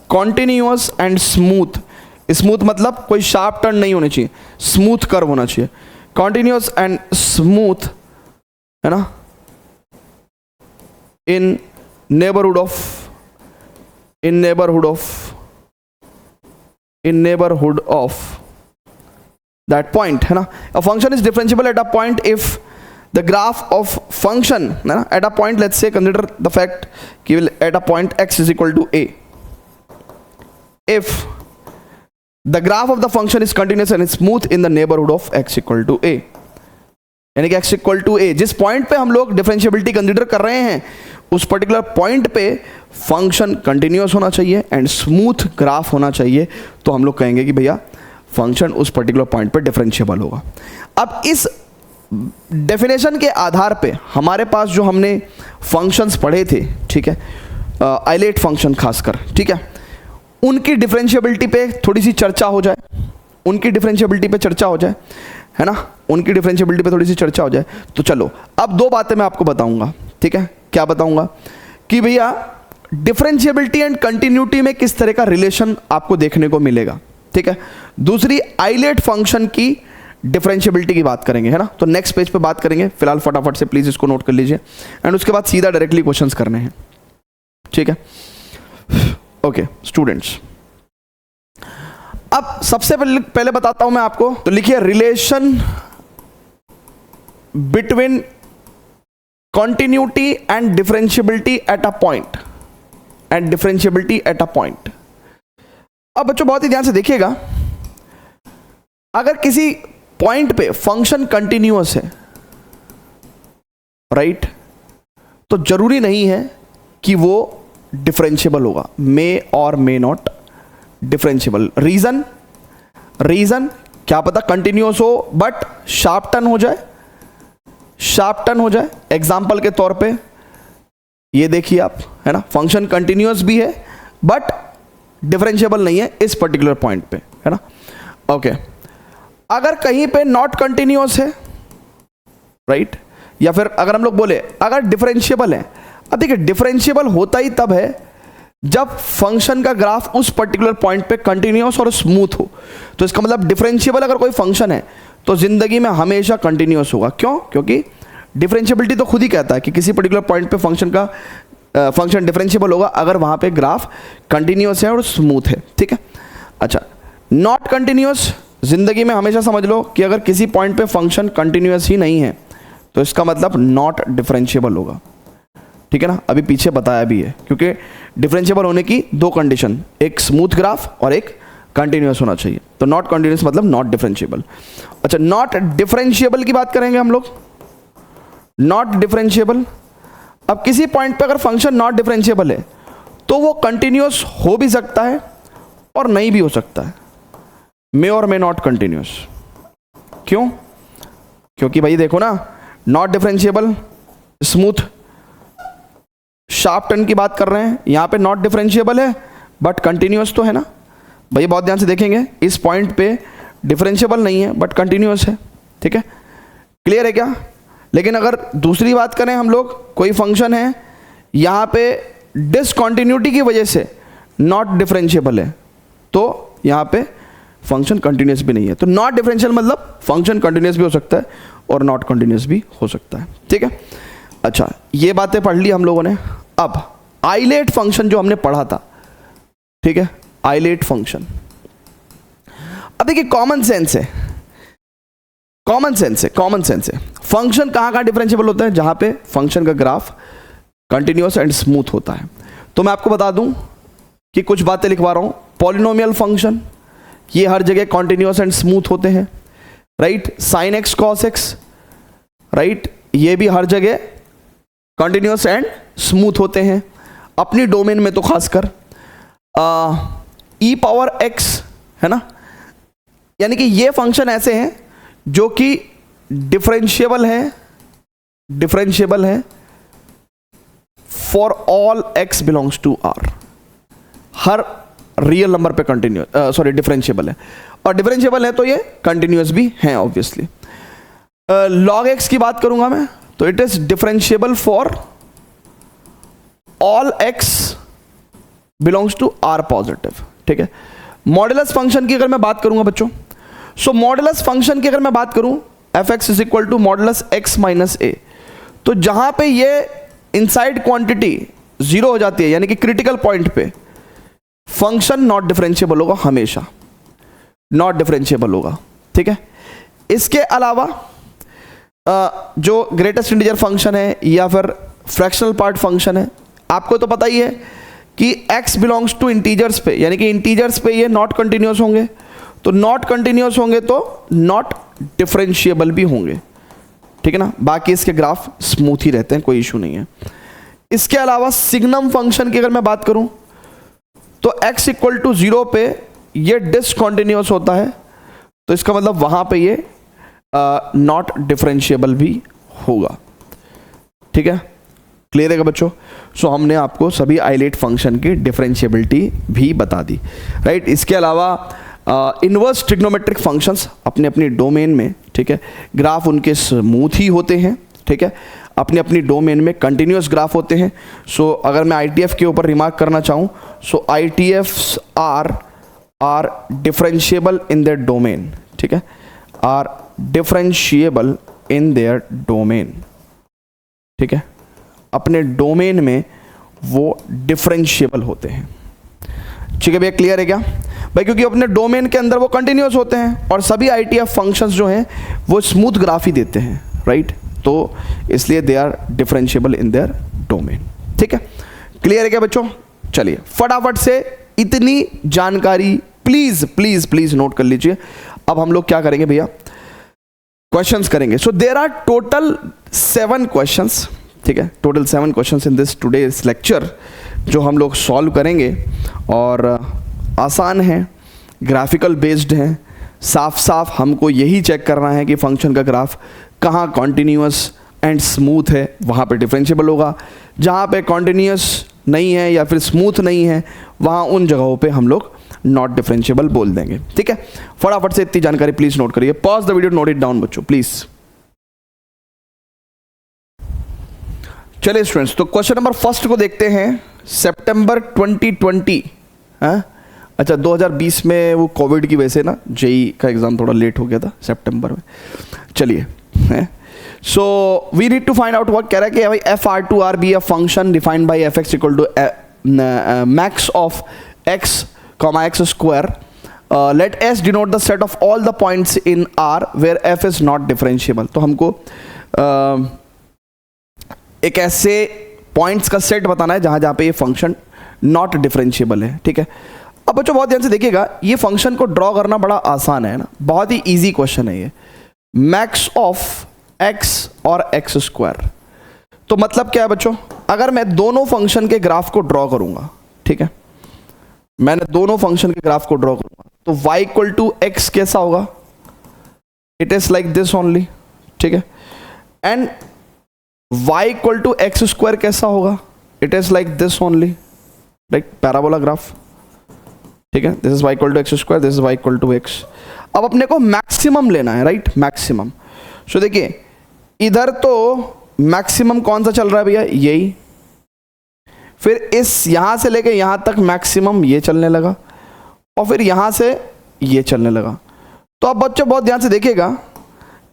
S1: continuous and smooth मतलब कोई शार्प टर्न नहीं होनी चाहिए, स्मूथ कर्व होना चाहिए, continuous and smooth, है ना, in neighborhood of that point, है ना। A function is differentiable at a point if the graph of function, है ना, at a point, let's say consider the fact कि at a point x is equal to a, if the graph of the function is continuous and smooth in the neighborhood of x equal to a, यानी कि x equal to a, जिस point पे हम लोग differentiability consider कर रहे हैं उस पर्टिकुलर पॉइंट पे फंक्शन कंटिन्यूअस होना चाहिए एंड स्मूथ ग्राफ होना चाहिए, तो हम लोग कहेंगे कि भैया फंक्शन उस पर्टिकुलर पॉइंट पर डिफरेंशिएबल होगा। अब इस डेफिनेशन के आधार पे हमारे पास जो हमने फंक्शंस पढ़े थे, ठीक है, आइलेट फंक्शन खासकर, ठीक है, उनकी डिफरेंशिएबिलिटी पे थोड़ी सी चर्चा हो जाए, है ना, उनकी डिफरेंशिएबिलिटी पे थोड़ी सी चर्चा हो जाए। तो चलो अब दो बातें मैं आपको बताऊंगा, ठीक है। क्या बताऊंगा कि भैया डिफरेंशिएबिलिटी एंड कंटिन्यूटी में किस तरह का रिलेशन आपको देखने को मिलेगा, ठीक है। दूसरी आइलेट फंक्शन की डिफरेंशिएबिलिटी की बात करेंगे, है ना। तो नेक्स्ट पेज पे बात करेंगे, फिलहाल फटाफट से प्लीज इसको नोट कर लीजिए एंड उसके बाद सीधा डायरेक्टली क्वेश्चंस करने हैं, ठीक है। ओके स्टूडेंट्स, अब सबसे पहले बताता हूं मैं आपको, तो लिखिए relation between continuity and differentiability at a point, and differentiability at a point. अब बच्चों बहुत ही ध्यान से देखिएगा, अगर किसी पॉइंट पे फंक्शन कंटिन्यूअस है, राइट, तो जरूरी नहीं है कि वो डिफरेंशिएबल होगा, मे और मे नॉट डिफरेंशिएबल। रीजन क्या पता कंटिन्यूअस हो बट शार्प टर्न हो जाए, शार्प टर्न हो जाए। एग्जाम्पल के तौर पे ये देखिए आप, है ना, फंक्शन कंटिन्यूअस भी है बट डिफरेंशिएबल नहीं है इस पर्टिकुलर पॉइंट पे, है ना। ओके, अगर कहीं पे नॉट कंटिन्यूअस है, राइट, या फिर अगर हम लोग बोले अगर डिफरेंशिएबल है, अब देखिए डिफरेंशिएबल होता ही तब है जब फंक्शन का ग्राफ उस पर्टिकुलर पॉइंट पे कंटिन्यूअस और स्मूथ हो। तो इसका मतलब डिफरेंशिएबल अगर कोई फंक्शन है तो जिंदगी में हमेशा कंटिन्यूअस होगा। क्यों? क्योंकि डिफरेंशिएबिलिटी तो खुद ही कहता है कि किसी पर्टिकुलर पॉइंट पे फंक्शन डिफरेंशिएबल होगा अगर वहां पे ग्राफ कंटिन्यूअस है और स्मूथ है, ठीक है। अच्छा, नॉट कंटिन्यूअस, जिंदगी में हमेशा समझ लो कि अगर किसी पॉइंट पे फंक्शन कंटिन्यूअस ही नहीं है तो इसका मतलब नॉट डिफरेंशिएबल होगा, ठीक है ना। अभी पीछे बताया भी है, क्योंकि डिफरेंशिएबल होने की दो कंडीशन, एक स्मूथ ग्राफ और एक कंटिन्यूअस होना चाहिए। तो नॉट कंटिन्यूअस मतलब नॉट डिफरेंशिएबल। अच्छा, नॉट डिफरेंशिएबल की बात करेंगे हम लोग, नॉट डिफरेंशिएबल। अब किसी पॉइंट पे अगर फंक्शन नॉट डिफरेंशिएबल है तो वो कंटिन्यूअस हो भी सकता है और नहीं भी हो सकता है, मे और मे नॉट कंटिन्यूअस। क्यों? क्योंकि भाई देखो ना, not differentiable, smooth, sharp turn की बात कर रहे हैं, यहां पे नॉट डिफरेंशिएबल है बट कंटिन्यूअस तो है ना। भाई बहुत ध्यान से देखेंगे, इस पॉइंट पे डिफरेंशिएबल नहीं है बट कंटिन्यूअस है, ठीक है। क्लियर है क्या? लेकिन अगर दूसरी बात करें हम लोग, कोई फंक्शन है यहां पे डिसकंटिन्यूटी की वजह से नॉट डिफरेंशिएबल है तो यहां पे फंक्शन कंटिन्यूअस भी नहीं है। तो नॉट डिफरेंशियल मतलब फंक्शन कंटिन्यूअस भी हो सकता है और नॉट कंटिन्यूअस भी हो सकता है, ठीक है। अच्छा, ये बातें पढ़ ली हम लोगों ने। अब आइलेट फंक्शन जो हमने पढ़ा था, ठीक है, आइलेट फंक्शन। अब देखिए कॉमन सेंस है, कॉमन सेंस है। फंक्शन कहां डिफरेंशिएबल होता है? जहां पे फंक्शन का ग्राफ कंटिन्यूअस एंड स्मूथ होता है। तो मैं आपको बता दूं कि कुछ बातें लिखवा रहा हूं। पॉलिनोमियल फंक्शन ये हर जगह कंटिन्यूअस एंड स्मूथ होते हैं, right. Sine x cos x, right, ये भी हर जगह कंटिन्यूअस एंड स्मूथ होते हैं, अपनी डोमेन में तो खासकर। ई पावर एक्स, है ना, यानी कि ये फंक्शन ऐसे हैं जो कि डिफरेंशिएबल है for all X belongs to R, हर रियल नंबर पे डिफरेंशिएबल है, और डिफरेंशिएबल है तो ये कंटिन्यूअस भी हैं ऑब्वियसली। लॉग एक्स की बात करूंगा मैं, तो it is differentiable for all X belongs to R positive, ठीक है। मॉडुलस फंक्शन की अगर मैं बात करूंगा बच्चों, सो मॉडुलस फंक्शन की अगर मैं बात करूं, f x is equal to modulus x minus a, तो जहां पे ये इनसाइड क्वांटिटी जीरो हो जाती है, यानी कि क्रिटिकल पॉइंट पे फंक्शन नॉट डिफरेंशिएबल होगा, हमेशा नॉट डिफरेंशिएबल होगा, ठीक है। इसके अलावा जो ग्रेटेस्ट इंटीजर फंक्शन है या फिर फ्रैक्शनल पार्ट फंक्शन है, आपको तो पता ही है कि x बिलोंग्स टू इंटीजर्स पे, यानी कि इंटीजर्स पे ये नॉट कंटिन्यूअस होंगे, तो नॉट कंटिन्यूअस होंगे तो नॉट डिफरेंशिएबल भी होंगे, ठीक है ना। बाकी इसके ग्राफ स्मूथ ही रहते हैं, कोई इशू नहीं है। इसके अलावा सिग्नम फंक्शन की अगर मैं बात करूं तो x इक्वल टू 0 पे ये डिसकंटिन्यूअस होता है, तो इसका मतलब वहां पे ये नॉट डिफरेंशिएबल भी होगा, ठीक है। क्लियर है बच्चों? सो हमने आपको सभी आइलेट फंक्शन की डिफरेंशिएबिलिटी भी बता दी, राइट। इसके अलावा इनवर्स ट्रिग्नोमेट्रिक फंक्शंस अपने अपनी डोमेन में ठीक है, ग्राफ उनके स्मूथ ही होते हैं, ठीक है, अपनी अपनी डोमेन में कंटिन्यूस ग्राफ होते हैं। सो अगर मैं ITF के ऊपर रिमार्क करना चाहूँ, so ITFs are differentiable in their domain, ठीक है, are differentiable in their domain, ठीक है, अपने डोमेन में वो डिफरेंशिएबल होते हैं। ठीक है भैया, क्लियर है क्या भाई? क्योंकि अपने डोमेन के अंदर वो कंटिन्यूस होते हैं और सभी ITF फंक्शंस जो हैं वो स्मूथ ग्राफ ही देते हैं, राइट? तो इसलिए they are differentiable in their domain. ठीक है, क्लियर है क्या बच्चों? चलिए फटाफट से इतनी जानकारी प्लीज प्लीज प्लीज नोट कर लीजिए। अब हम लोग क्या करेंगे भैया? क्वेश्चंस करेंगे। So there are total 7 questions, ठीक है, total 7 questions in this today's lecture जो हम लोग सॉल्व करेंगे और आसान है, ग्राफिकल बेस्ड हैं, साफ साफ हमको यही चेक करना है कि फंक्शन का ग्राफ कहाँ कॉन्टिन्यूअस एंड स्मूथ है वहाँ पे डिफरेंशिएबल होगा, जहाँ पे कॉन्टिन्यूअस नहीं है या फिर स्मूथ नहीं है वहाँ उन जगहों पे हम लोग नॉट डिफरेंशिएबल बोल देंगे। ठीक है, फटाफट से इतनी जानकारी प्लीज नोट करिए। Pause the video, note it down बच्चों प्लीज। चलिए स्टूडेंट्स, तो क्वेश्चन नंबर फर्स्ट को देखते हैं। सितंबर 2020, अच्छा 2020 में वो कोविड की वजह से ना जेई का एग्जाम थोड़ा लेट हो गया था सितंबर में। चलिए, so we need to find out what कह रहा है कि भाई FR2R be a function defined by fx equal to max of x comma x square, let S denote the set of all the points in R where f is not differentiable। तो हमको एक ऐसे points का set बताना है जहां पे ये फंक्शन नॉट डिफरेंशिएबल है। ठीक है, अब बच्चों बहुत ध्यान से देखिएगा, ये फंक्शन को ड्रॉ करना बड़ा आसान है ना, बहुत ही इजी क्वेश्चन है ये। मैक्स ऑफ x और x स्क्वायर, तो मतलब क्या है बच्चों? अगर मैं दोनों फंक्शन के ग्राफ को ड्रॉ करूंगा, ठीक है, मैंने दोनों फंक्शन के ग्राफ को ड्रॉ करूंगा, तो y इक्वल टू एक्स कैसा होगा? It is like this only, ठीक है, and y equal to X square कैसा होगा? It is like this only, like parabola graph, ठीक है, this is y equal to X square, this is y equal to X. अब अपने को maximum लेना है, राइट, मैक्सिमम। सो देखिए इधर तो मैक्सिमम कौन सा चल रहा है भैया? यही, फिर इस यहां से लेके यहां तक मैक्सिमम ये चलने लगा और फिर यहां से ये चलने लगा। तो अब बच्चों बहुत ध्यान से देखिएगा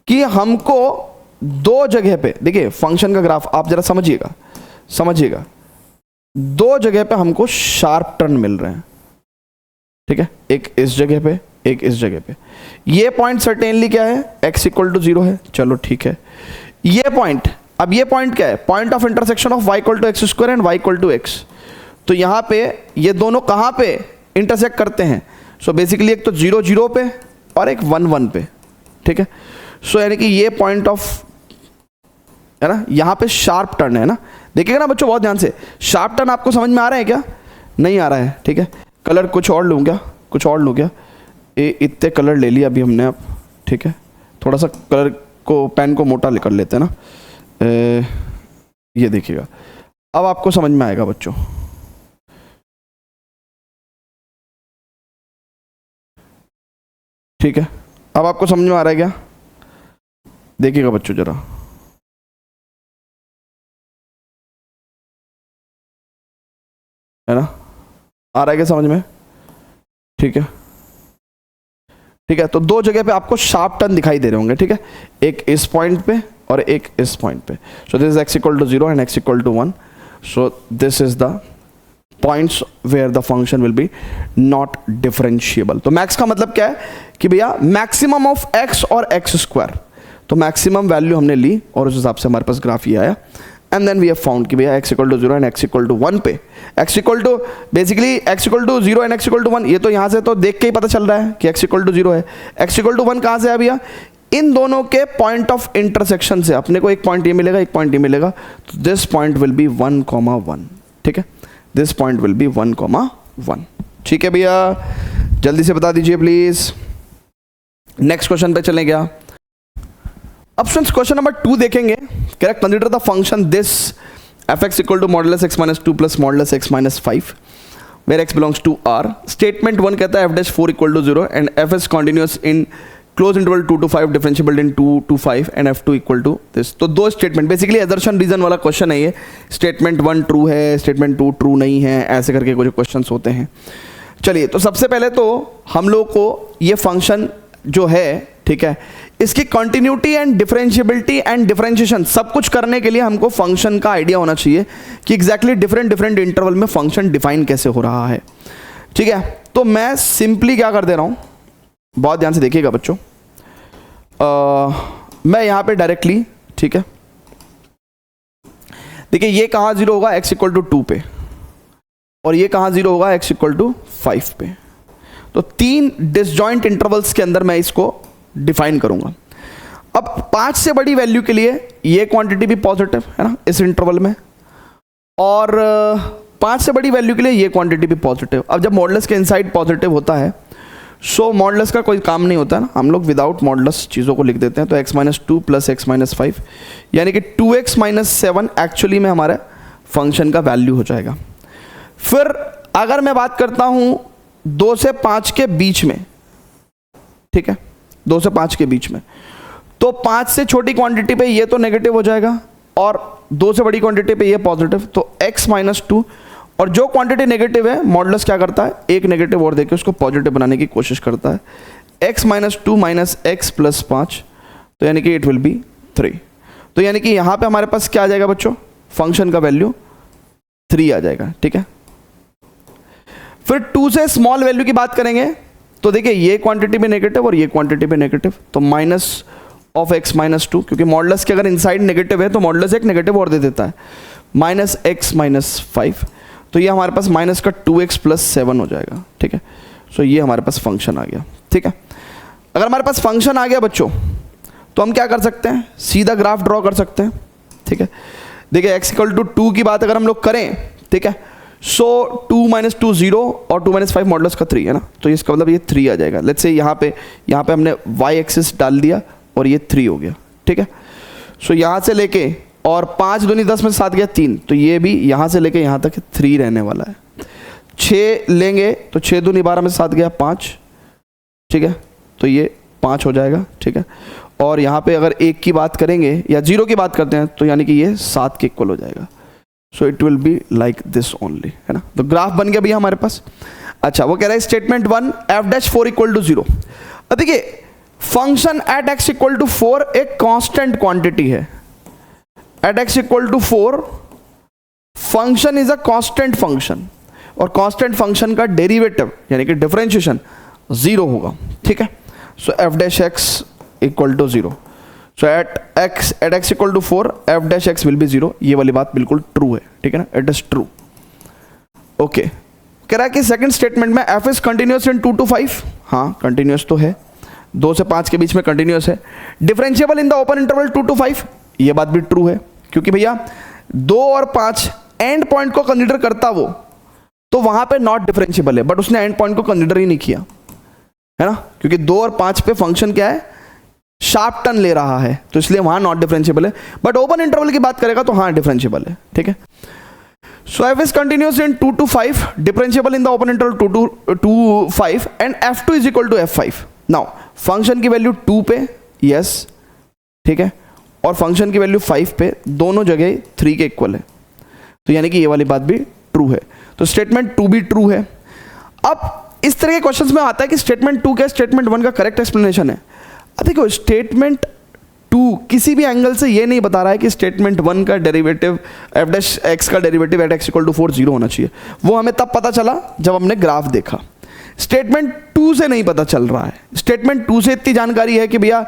S1: कि हमको दो जगह पे, देखिए फंक्शन का ग्राफ आप जरा समझिएगा, दो जगह पे हमको शार्प टर्न मिल रहे हैं। ठीक है, एक इस जगह पे, एक इस जगह पे। ये पॉइंट सर्टेनली क्या है? x इक्वल टू 0 है, चलो ठीक है। ये पॉइंट, अब ये पॉइंट क्या है? Point of intersection of y equal to X square and y equal to X. तो यहाँ पे ये दोनों कहाँ पे इंटरसेक्ट करते हैं? सो बेसिकली एक तो 0 0 पे और एक 1 1 पे, ठीक है। सो यानी कि ये पॉइंट ऑफ, है ना, यहाँ पे शार्प टर्न है ना। देखिएगा ना बच्चों बहुत ध्यान से, शार्प टर्न आपको समझ में आ रहा है क्या? नहीं आ रहा है, ठीक है। कलर कुछ और लूँ क्या? कुछ और लूँ क्या? इतने कलर ले लिया अभी हमने अब, ठीक है। थोड़ा सा कलर को, पेन को मोटा कर लेते हैं ना। ये देखिएगा, अब आपको समझ में आएगा बच्चों। ठीक है, अब आपको समझ में आ रहा है क्या? देखिएगा बच्चों जरा, है ना, आ रहा है क्या समझ में? ठीक है, ठीक है। तो दो जगह पे आपको शार्प टर्न दिखाई दे रहे होंगे, ठीक है, एक इस पॉइंट पे और एक इस पॉइंट पे। So this is x equal to 0 and x equal to 1। So this is the points where the function will be not differentiable. तो मैक्स का मतलब क्या है कि भैया मैक्सिमम ऑफ x और x स्क्वायर। तो मैक्सिमम वैल्यू हमने ली और उस हिसाब से हमारे पास ग्राफ ये आया। And then we have found कि भैया x equal to 0 and x equal to 1 पे, x equal to basically x equal to 0 and x equal to 1, ये तो यहाँ से तो देख के ही पता चल रहा है कि x इक्वल टू 0 है। x इक्वल टू 1 कहाँ से है भैया? इन दोनों के पॉइंट ऑफ इंटरसेक्शन से अपने को एक पॉइंट ये मिलेगा, एक पॉइंट ये मिलेगा। तो दिस पॉइंट विल बी 1, 1, ठीक है, दिस पॉइंट विल बी 1, 1। ठीक है भैया, जल्दी से बता दीजिए प्लीज। नेक्स्ट क्वेश्चन पे चलें क्या? अब स्टूडेंट्स क्वेश्चन नंबर 2 देखेंगे। Correct, consider the function this fx equal to modulus x minus 2 plus modulus x minus 5 where x belongs to R। Statement 1 कहता है f' 4 equal to 0 and f is continuous in closed interval 2 to 5 differentiable in 2 to 5 and F2 equal to this. तो दो statement, basically assertion reason वाला question है ये। Statement 1 true है, statement 2 true नहीं है, ऐसे करके कुछ क्वेश्चंस होते हैं। चलिए, तो सबसे पहले तो हम लोग को ये फंक्शन जो है, ठीक है, इसकी continuity and differentiability and differentiation सब कुछ करने के लिए हमको फंक्शन का आइडिया होना चाहिए कि एग्जैक्टली डिफरेंट इंटरवल में फंक्शन डिफाइन कैसे हो रहा है। ठीक है, तो मैं सिंपली क्या कर दे रहा हूं, बहुत ध्यान से देखिएगा बच्चों। मैं यहां पे डायरेक्टली, ठीक है, देखिए ये कहां 0 होगा, x इक्वल टू 2 पे, और ये कहां 0 होगा, x इक्वल टू 5 पे। तो 3 डिसजॉइंट इंटरवल्स के अंदर मैं इसको डिफाइन करूंगा। अब 5 से बड़ी वैल्यू के लिए ये क्वांटिटी भी पॉजिटिव है ना इस इंटरवल में, और 5 से बड़ी वैल्यू के लिए ये क्वांटिटी भी पॉजिटिव। अब जब मॉडुलस के इनसाइड पॉजिटिव होता है, सो मॉडुलस का कोई काम नहीं होता है ना, हम लोग विदाउट मॉडुलस चीज़ों को लिख देते हैं। तो x-2 प्लस x-5 यानी कि 2x-7 एक्चुअली में हमारा फंक्शन का वैल्यू हो जाएगा। फिर अगर मैं बात करता हूं 2 से 5 के बीच में, ठीक है, 2 से 5 के बीच में, तो 5 से छोटी क्वांटिटी पे ये तो नेगेटिव हो जाएगा और 2 से बड़ी क्वांटिटी पे ये पॉजिटिव। तो x-2, और जो क्वांटिटी नेगेटिव है मॉडुलस क्या करता है, एक नेगेटिव और देके उसको पॉजिटिव बनाने की कोशिश करता है। x-2 माइनस x प्लस 5, तो यानी कि इट विल बी 3। तो यानी कि यहां पे हमारे पास क्या आ जाएगा बच्चों, फंक्शन का वैल्यू 3 आ जाएगा। ठीक है, फिर 2 से स्मॉल वैल्यू की बात करेंगे तो देखिए ये क्वांटिटी भी नेगेटिव और ये क्वांटिटी भी नेगेटिव, तो माइनस ऑफ x-2, क्योंकि मॉडुलस के अगर इनसाइड नेगेटिव है तो मॉडुलस एक नेगेटिव और दे देता है, माइनस x-5। तो ये हमारे पास माइनस का 2x प्लस 7 हो जाएगा। ठीक है, सो ये हमारे पास फंक्शन आ गया। ठीक है, अगर हमारे पास फंक्शन आ गया बच्चों, तो हम क्या कर सकते हैं, सीधा ग्राफ ड्रॉ कर सकते हैं। ठीक है, देखिए x इक्वल टू 2 की बात अगर हम लोग करें, ठीक है, सो 2 - 2 0 और 2 - 5 मॉडुलस का 3 है ना, तो इसका मतलब ये 3 आ जाएगा। लेट्स से यहाँ पे हमने y एक्सिस डाल दिया और ये 3 हो गया। ठीक है, सो यहाँ से लेके और 5 दूनी 10 में 7 गया 3, तो ये भी यहाँ से लेके यहाँ तक 3 रहने वाला है। 6 लेंगे तो 6 दूनी 12 में 7 गया 5। ठीक है, तो ये 5 हो जाएगा। ठीक है, और यहाँ पे अगर 1 की बात करेंगे या 0 की बात करते हैं तो यानी कि ये 7 के इक्वल हो जाएगा। सो it will be like this only, है ना। तो ग्राफ बन गया भैया हमारे पास। अच्छा, वो कह रहा है स्टेटमेंट 1 f'4 इक्वल टू 0। अब देखिए function at x equal to 4 एक कांस्टेंट क्वांटिटी है। At x equal to 4 function is a constant function, और कांस्टेंट फंक्शन का डेरिवेटिव यानी कि डिफरेंशिएशन 0 होगा। ठीक है, so f' equal to 0। So at x equal to 4 f' will be 0। ये वाली बात बिल्कुल ट्रू है। ठीक है ना, इट इज ट्रू। ओके, कह रहा है कि सेकंड स्टेटमेंट में f is continuous in 2 to 5। हाँ, कंटिन्यूअस तो है, 2 से 5 के बीच में कंटिन्यूअस है। Differentiable in the open interval 2 to 5, ये बात भी ट्रू है, क्योंकि भैया 2 और 5 एंड पॉइंट को कंसीडर करता वो, तो वहां पे नॉट डिफरेंशिएबल है, बट उसने एंड पॉइंट को कंसीडर ही नहीं किया, है ना, क्योंकि 2 और 5 पे फंक्शन क्या है, शार्प टर्न ले रहा है, तो इसलिए वहां नॉट डिफरेंशिएबल है। बट ओपन इंटरवल की बात करेगा तो हाँ डिफरेंशिएबल है। ठीक है, so f is continuous in 2 to 5, differentiable in the open interval 2 to 5 and f2 is equal to f5। Now function की वैल्यू 2 पे यस, ठीक है, और फंक्शन की वैल्यू 5 पे, दोनों जगह 3 के इक्वल है, तो यानी कि ये वाली बात भी ट्रू है। तो स्टेटमेंट 2 भी ट्रू है। अब इस तरह के क्वेश्चंस में आता है कि स्टेटमेंट 2 क्या स्टेटमेंट 1 का करेक्ट एक्सप्लेनेशन है। अब देखो स्टेटमेंट 2 किसी भी एंगल से ये नहीं बता रहा है कि स्टेटमेंट 1 का डेरिवेटिव f' का derivative at x equal to 4 0 होना चाहिए। वो हमें तब पता चला जब हमने ग्राफ देखा। स्टेटमेंट 2 से नहीं पता चल रहा है। स्टेटमेंट 2 से इतनी जानकारी है कि भैया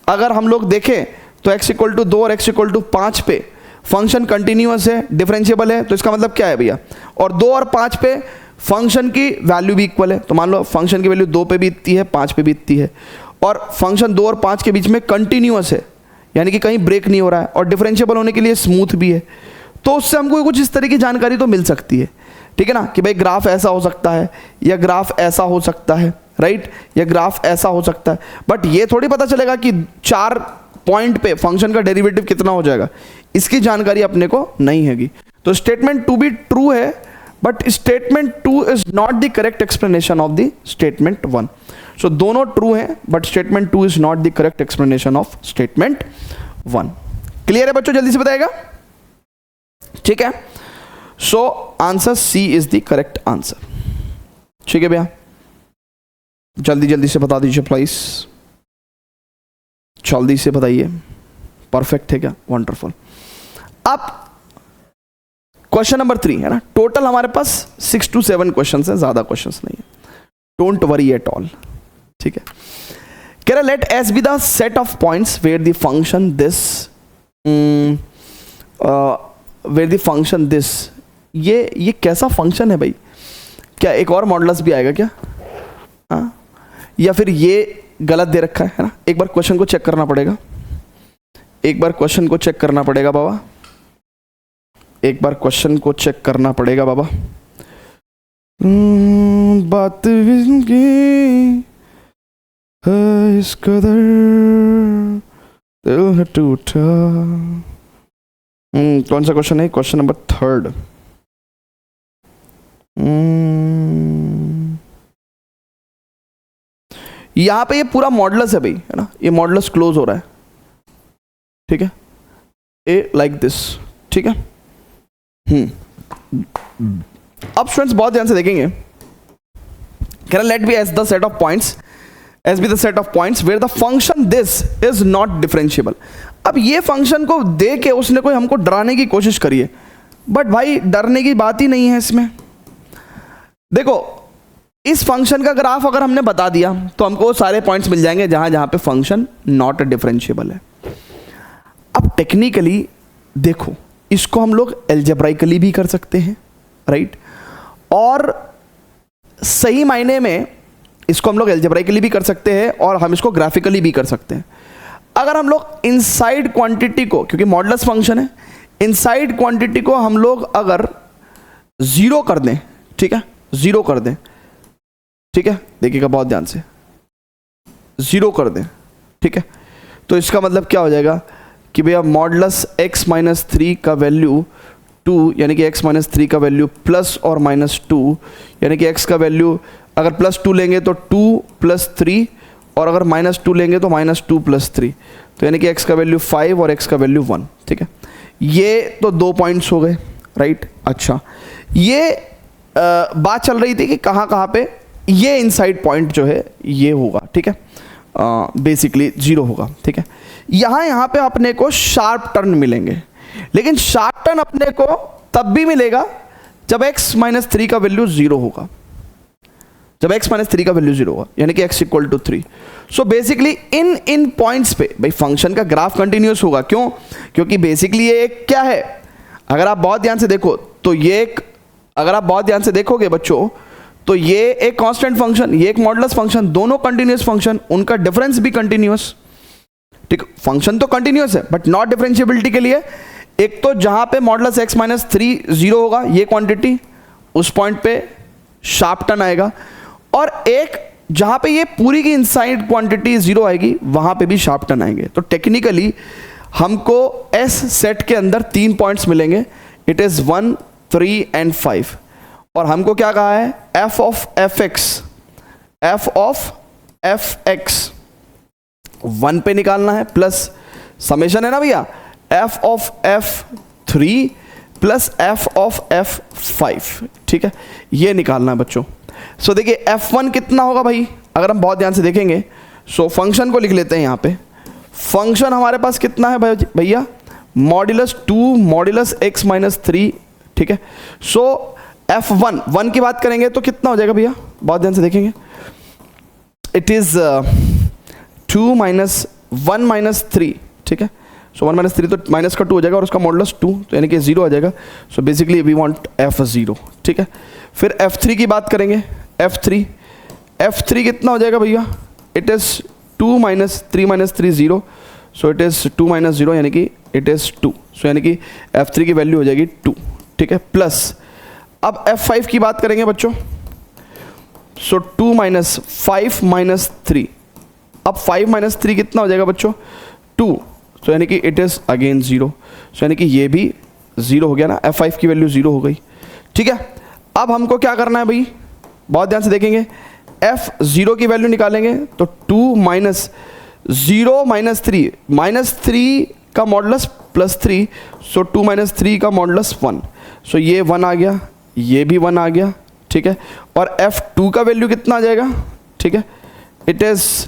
S1: अगर हम लोग देखें तो x इक्वल टू 2 और x इक्वल टू 5 पे फंक्शन कंटिन्यूअस है, डिफरेंशिएबल है, तो इसका मतलब क्या है भैया, और 2 और 5 पे फंक्शन की वैल्यू भी इक्वल है। तो मान लो फंक्शन की वैल्यू 2 पे भी इतनी है, 5 पे भी इतनी है, और फंक्शन 2 और 5 के बीच में कंटिन्यूअस है, यानी कि कहीं ब्रेक नहीं हो रहा है, और डिफरेंशिएबल होने के लिए स्मूथ भी है। तो उससे हमको कुछ इस तरह की जानकारी तो मिल सकती है। ठीक है ना, कि भाई ग्राफ ऐसा हो सकता है, या ग्राफ ऐसा हो सकता है, राइट, या ग्राफ ऐसा हो सकता है। बट ये थोड़ी पता चलेगा कि 4 पॉइंट पे फंक्शन का डेरिवेटिव कितना हो जाएगा, इसकी जानकारी अपने को नहीं हैगी। तो स्टेटमेंट 2 भी ट्रू है, but statement 2 is not the correct explanation of the statement 1। So दोनों ट्रू हैं, but statement 2 is not the correct explanation of statement 1। Clear है बच्चों, जल्दी से बताएगा, ठीक है। So answer C is the correct answer, ठीक है भैया, जल्दी जल्दी से बता दीजिए प्लीज, जल्दी से बताइए। परफेक्ट है क्या, वंडरफुल। अब क्वेश्चन नंबर 3 है ना, टोटल हमारे पास 6 to 7 क्वेश्चन है, ज्यादा क्वेश्चन नहीं है, डोंट वरी एट ऑल, ठीक है। कह रहा let S be the set of points where the function this, where the function this, ये कैसा फंक्शन है भाई, क्या एक और मॉडुलस भी आएगा क्या, हाँ, या फिर ये गलत दे रखा है ना। एक बार क्वेश्चन को चेक करना पड़ेगा, एक बार क्वेश्चन को चेक करना पड़ेगा बाबा, एक बार क्वेश्चन को चेक करना पड़ेगा बाबा। बात है इस कदर दिल है टूटा। कौन सा क्वेश्चन है, क्वेश्चन नंबर 3। यहां पे ये पूरा मॉडुलस है भाई, है ना, ये मॉडुलस क्लोज हो रहा है, ठीक है, ए लाइक दिस, ठीक है। अब स्टूडेंट्स बहुत ध्यान से देखेंगे, कह रहा let be S the set of points, S be the set of points where the function this is not differentiable. अब ये फंक्शन को दे के उसने कोई हमको डराने की कोशिश करी है, बट भाई डरने की बात ही नहीं है इसमें। देखो इस फंक्शन का ग्राफ अगर हमने बता दिया तो हमको वो सारे पॉइंट्स मिल जाएंगे जहां जहां पे फंक्शन नॉट डिफरेंशिएबल है। अब टेक्निकली देखो, इसको हम लोग एल्जेब्राइकली भी कर सकते हैं, राइट, और सही मायने में इसको हम लोग एल्जेब्राइकली भी कर सकते हैं और हम इसको ग्राफिकली भी कर सकते हैं। अगर हम लोग इनसाइड क्वांटिटी को, क्योंकि मॉडुलस फंक्शन है, इनसाइड क्वांटिटी को हम लोग अगर 0 कर दें, ठीक है, 0 कर दें, ठीक है, देखिएगा बहुत ध्यान से, 0 कर दें, ठीक है, तो इसका मतलब क्या हो जाएगा कि भैया मॉडुलस x माइनस 3 का वैल्यू 2, यानी कि x माइनस 3 का वैल्यू प्लस और माइनस 2, यानी कि x का वैल्यू अगर प्लस 2 लेंगे तो 2 प्लस 3, और अगर माइनस 2 लेंगे तो माइनस 2 प्लस 3, तो यानी कि x का वैल्यू 5 और x का वैल्यू 1, ठीक है। ये तो 2 पॉइंट्स हो गए, राइट। अच्छा, ये बात चल रही थी कि कहाँ कहाँ पे ये इनसाइड पॉइंट जो है ये होगा, ठीक है, बेसिकली 0 होगा, ठीक है। यहाँ पे अपने को शार्प टर्न मिलेंगे, लेकिन शार्प टर्न अपने को तब भी मिलेगा जब x माइनस 3 का वैल्यू 0 होगा, जब x माइनस 3 का वैल्यू 0 होगा, यानी कि x equal to 3। So basically इन पॉइंट्स पे भाई फंक्शन का ग्राफ कंटिन्यूस होगा। क्यों? क्योंकि बेसिकली ये एक क्या है, अगर आप बहुत ध्यान से देखो तो ये एक, अगर आप बहुत ध्यान से देखोगे बच्चों तो ये एक कांस्टेंट फंक्शन, ये एक मॉडुलस फंक्शन, दोनों कंटिन्यूस फंक्शन, उनका डिफरेंस भी कंटिन्यूस, ठीक, फंक्शन तो कंटिन्यूस है बट नॉट डिफरेंशिएबिलिटी के लिए एक तो जहां पे मॉडुलस x माइनस 3 0 होगा ये क्वांटिटी, उस पॉइंट पे शार्प टर्न आएगा, और एक जहां पे ये पूरी की इनसाइड क्वांटिटी 0 आएगी वहां पे भी शार्प टर्न आएंगे। तो टेक्निकली हमको S सेट के अंदर 3 पॉइंट्स मिलेंगे, इट इज 1 3 एंड 5, और हमको क्या कहा है, f ऑफ fx 1 पे निकालना है, प्लस समेशन है ना भैया, f of f3 plus f of f5, ठीक है, ये निकालना है बच्चों। सो देखिए f1 कितना होगा भाई, अगर हम बहुत ध्यान से देखेंगे, सो फंक्शन को लिख लेते हैं यहाँ पे। फंक्शन हमारे पास कितना है भैया, मॉड्यूलस 2 मॉड्यूलस x माइनस 3, ठीक है। सो f1 1 की बात करेंगे तो कितना हो जाएगा भैया, बहुत ध्यान से देखेंगे, इट इज 2 माइनस 1 माइनस 3, ठीक है। सो 1 माइनस 3 तो माइनस का 2 हो जाएगा और उसका मॉडुलस 2, तो यानी कि 0 हो जाएगा। So basically we want f0, ठीक है। फिर f3 की बात करेंगे, f3 कितना हो जाएगा भैया, it is 2 minus 3 minus 3 0, so it is 2 minus 0 यानी कि इट इज 2, सो यानी कि f3 की वैल्यू हो जाएगी 2, ठीक है। प्लस अब f5 की बात करेंगे बच्चों, सो 2 माइनस 5 माइनस 3, अब 5 माइनस 3 कितना हो जाएगा बच्चों, 2, सो यानी कि इट इज अगेन 0, सो यानी कि ये भी 0 हो गया ना, f5 की वैल्यू 0 हो गई, ठीक है। अब हमको क्या करना है भाई, बहुत ध्यान से देखेंगे, f0 की वैल्यू निकालेंगे तो 2 माइनस 0 माइनस 3, -3 का मॉडुलस +3, सो 2 माइनस 3 का मॉडुलस 1, सो ये 1 आ गया, ये भी 1 आ गया, ठीक है। और f2 का वैल्यू कितना आ जाएगा, ठीक है, इट इज़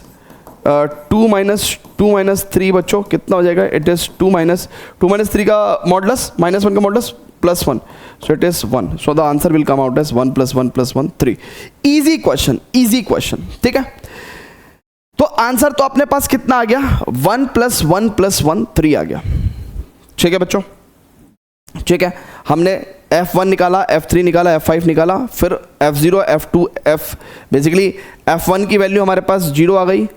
S1: 2 माइनस 3 बच्चों कितना हो जाएगा, इट इज़ 2 माइनस 3 का मॉडुलस -1 का modulus +1, so it is 1, so the answer will come out as 1 + 1 + 1 3। easy question, ठीक है। तो आंसर तो अपने पास कितना आ गया, 1 + 1 + 1 3 आ गया, ठीक है बच्चों, ठीक है। हमने f1 निकाला, f3 निकाला, f5 निकाला, फिर f0, f2, बेसिकली f1 की वैल्यू हमारे पास 0 आ गई,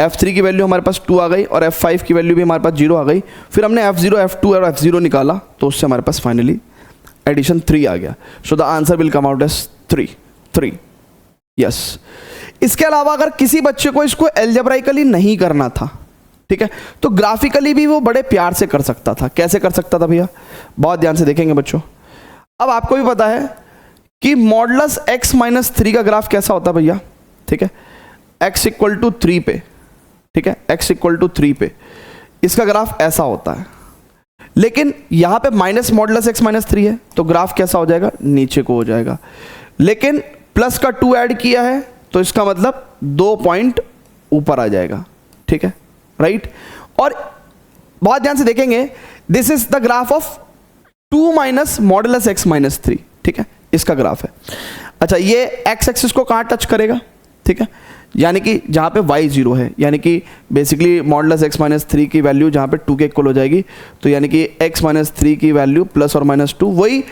S1: f3 की वैल्यू हमारे पास 2 आ गई, और f5 की वैल्यू भी हमारे पास 0 आ गई। फिर हमने f0, f2 और f0 निकाला, तो उससे हमारे पास फाइनली एडिशन 3 आ गया, so the answer will come out as 3। Yes. इसके अलावा अगर किसी बच्चे को इसको एल्जेब्राइकली नहीं करना था, ठीक है, तो ग्राफिकली भी वो बड़े प्यार से कर सकता था। कैसे कर सकता था भैया, बहुत ध्यान से देखेंगे बच्चों। अब आपको भी पता है कि मॉडुलस x - 3 का ग्राफ कैसा होता है भैया, ठीक है, x = 3 पे, ठीक है, x = 3 पे इसका ग्राफ ऐसा होता है। लेकिन यहां पे माइनस मॉडुलस x - 3 है, तो ग्राफ कैसा हो जाएगा, नीचे को हो जाएगा। लेकिन प्लस का 2 ऐड किया है, तो इसका मतलब 2 पॉइंट ऊपर आ जाएगा, ठीक है, राइट। और बहुत ध्यान से देखेंगे, this is the graph of 2 minus modulus x - 3, ठीक है, इसका ग्राफ है। अच्छा, ये x एक्सिस को कहां टच करेगा, ठीक है, यानी कि जहाँ पे y 0 है, यानी कि बेसिकली मॉडुलस x - 3 की वैल्यू जहाँ पे 2 के इक्वल हो जाएगी, तो यानी कि x - 3 की वैल्यू +or -2, वही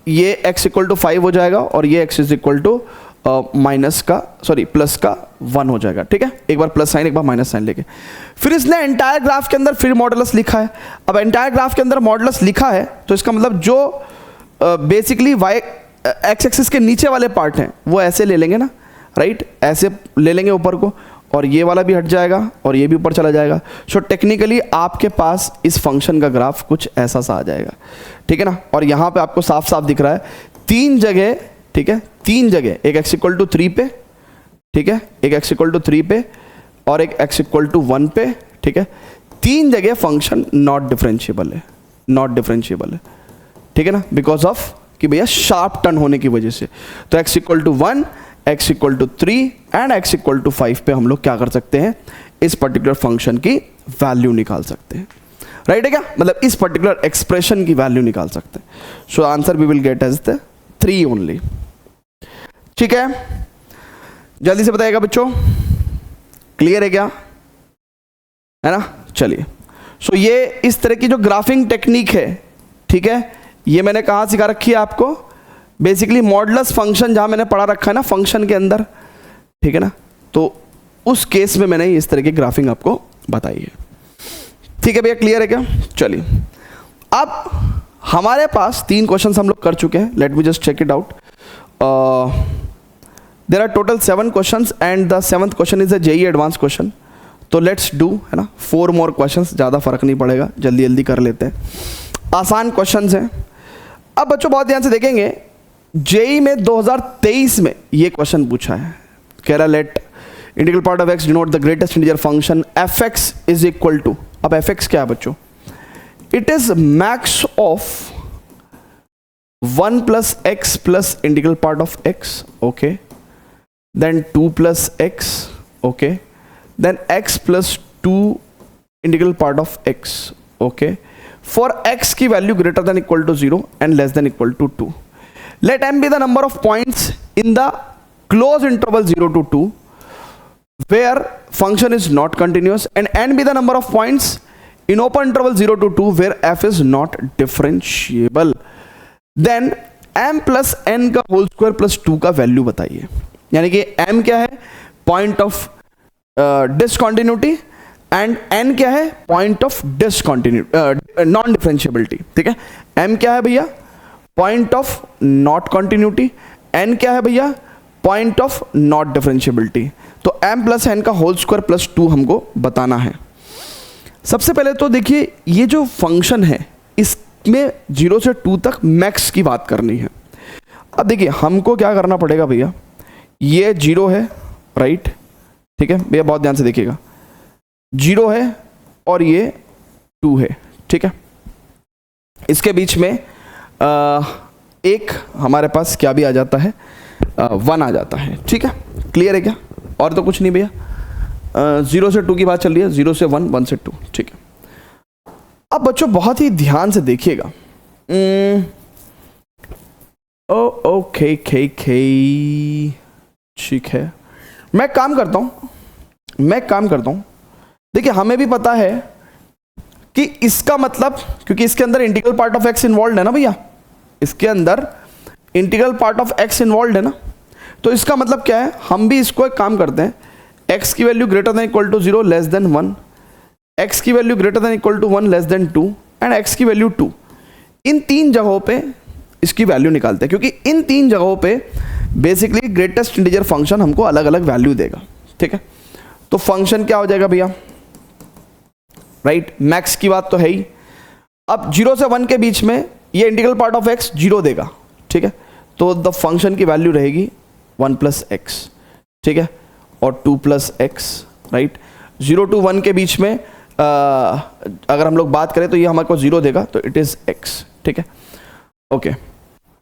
S1: ये x = 5 हो जाएगा, और ये x = प्लस का 1 हो जाएगा, ठीक है। एक बार प्लस साइन, एक बार माइनस साइन लेके फिर इसने एंटायर ग्राफ के अंदर फिर मॉडुलस लिखा है। अब एंटायर ग्राफ के अंदर मॉडुलस लिखा है, तो इसका मतलब जो बेसिकली x एक्सिस के नीचे वाले पार्ट हैं वो ऐसे ले लेंगे ना, राइट, ऐसे ले लेंगे ऊपर को, और ये वाला भी हट जाएगा और ये भी ऊपर चला जाएगा। सो टेक्निकली आपके पास इस फंक्शन का ग्राफ कुछ ऐसा सा आ जाएगा, ठीक है ना। और यहाँ पे आपको साफ साफ दिख रहा है 3 जगह, ठीक है, 3 जगह, एक x = 3 पे, ठीक है, एक x = 3 पे, और एक x = 1 पे, ठीक है, 3 जगह फंक्शन नॉट डिफरेंशिएबल है, ठीक है ना, बिकॉज ऑफ कि भैया शार्प टर्न होने की वजह से। तो x = 1, x = 3 एंड x = 5 पे हम लोग क्या कर सकते हैं, इस पर्टिकुलर फंक्शन की वैल्यू निकाल सकते हैं, राइट है क्या, मतलब इस पर्टिकुलर एक्सप्रेशन की वैल्यू निकाल सकते हैं। So answer we will get as the 3 only, ठीक है। जल्दी से बताइएगा बच्चों, क्लियर है क्या, है ना। चलिए, सो ये इस तरह की जो ग्राफिंग टेक्निक है, ठीक है, ये मैंने कहाँ सिखा रखी है आपको, बेसिकली मॉडुलस फंक्शन जहां मैंने पढ़ा रखा है ना फंक्शन के अंदर, ठीक है ना, तो उस केस में मैंने इस तरह की ग्राफिंग आपको बताई है, ठीक है भैया, क्लियर है क्या। चलिए, अब हमारे पास 3 क्वेश्चंस हम लोग कर चुके हैं, let me just check it out. There are total 7 questions and the 7th question is a JEE advance question, तो लेट्स डू, है ना, 4 मोर क्वेश्चंस, ज़्यादा फर्क नहीं पड़ेगा, जल्दी जल्दी कर लेते हैं, आसान क्वेश्चंस हैं। अब बच्चों बहुत ध्यान से देखेंगे, JEE में 2023 में ये क्वेश्चन पूछा है, कह रहा let integral part of x denote the greatest integer function fx is equal to, अब fx क्या है बच्चों, it is max of 1 + x plus integral part of x, okay, then 2 + x, okay, then x + 2 integral part of x, okay, for x की value greater than equal to 0 and less than equal to 2. Let m be the number of points in the closed interval 0 to 2 where function is not continuous, and n be the number of points in open interval 0 to 2 where f is not differentiable. Then m plus n का whole square plus 2 का value बताइए। यानी कि m क्या है, point of discontinuity, and n क्या है, point of discontinuity, non differentiability, ठीक है। m क्या है भैया, point of not continuity, n क्या है भैया, पॉइंट ऑफ नॉट डिफरेंशिएबिलिटी। तो m प्लस n का होल स्क्वायर प्लस 2 हमको बताना है। सबसे पहले तो देखिए, ये जो फंक्शन है इसमें 0 से 2 तक मैक्स की बात करनी है। अब देखिए, हमको क्या करना पड़ेगा भैया, ये 0 है, राइट, ठीक है भैया, बहुत ध्यान से देखिएगा, 0 है और ये 2 है, ठीक है। इसके बीच में एक हमारे पास क्या भी आ जाता है, 1 आ जाता है, ठीक है। क्लियर है क्या? और तो कुछ नहीं भैया, 0 से 2 की बात चल रही है, 0 से 1, 1 से 2, ठीक है। अब बच्चों बहुत ही ध्यान से देखिएगा। ओके, ठीक है, मैं काम करता हूं, देखिए हमें भी पता है कि इसका मतलब, क्योंकि इसके अंदर integral part of x involve है ना भैया, इसके अंदर integral part of x involve है ना, तो इसका मतलब क्या है, हम भी इसको एक काम करते हैं, x की value greater than equal to 0 less than 1, x की value greater than equal to 1 less than 2 and x की वैल्यू 2, इन 3 जगहों पे इसकी वैल्यू निकालते हैं, क्योंकि इन 3 जगहों पे बेसिकली ग्रेटेस्ट इंटीजर फंक्शन हमको अलग अलग वैल्यू देगा, ठीक है। तो फंक्शन क्या हो जाएगा भैया, राइट, मैक्स की बात तो है ही। अब 0 से 1 के बीच में ये इंटीग्रल पार्ट ऑफ x 0 देगा, ठीक है, तो द फंक्शन की वैल्यू रहेगी 1 प्लस एक्स, ठीक है, और 2 प्लस एक्स, राइट। 0 to 1 के बीच में अगर हम लोग बात करें तो ये हमारे को 0 देगा, तो इट इज x, ठीक है, ओके।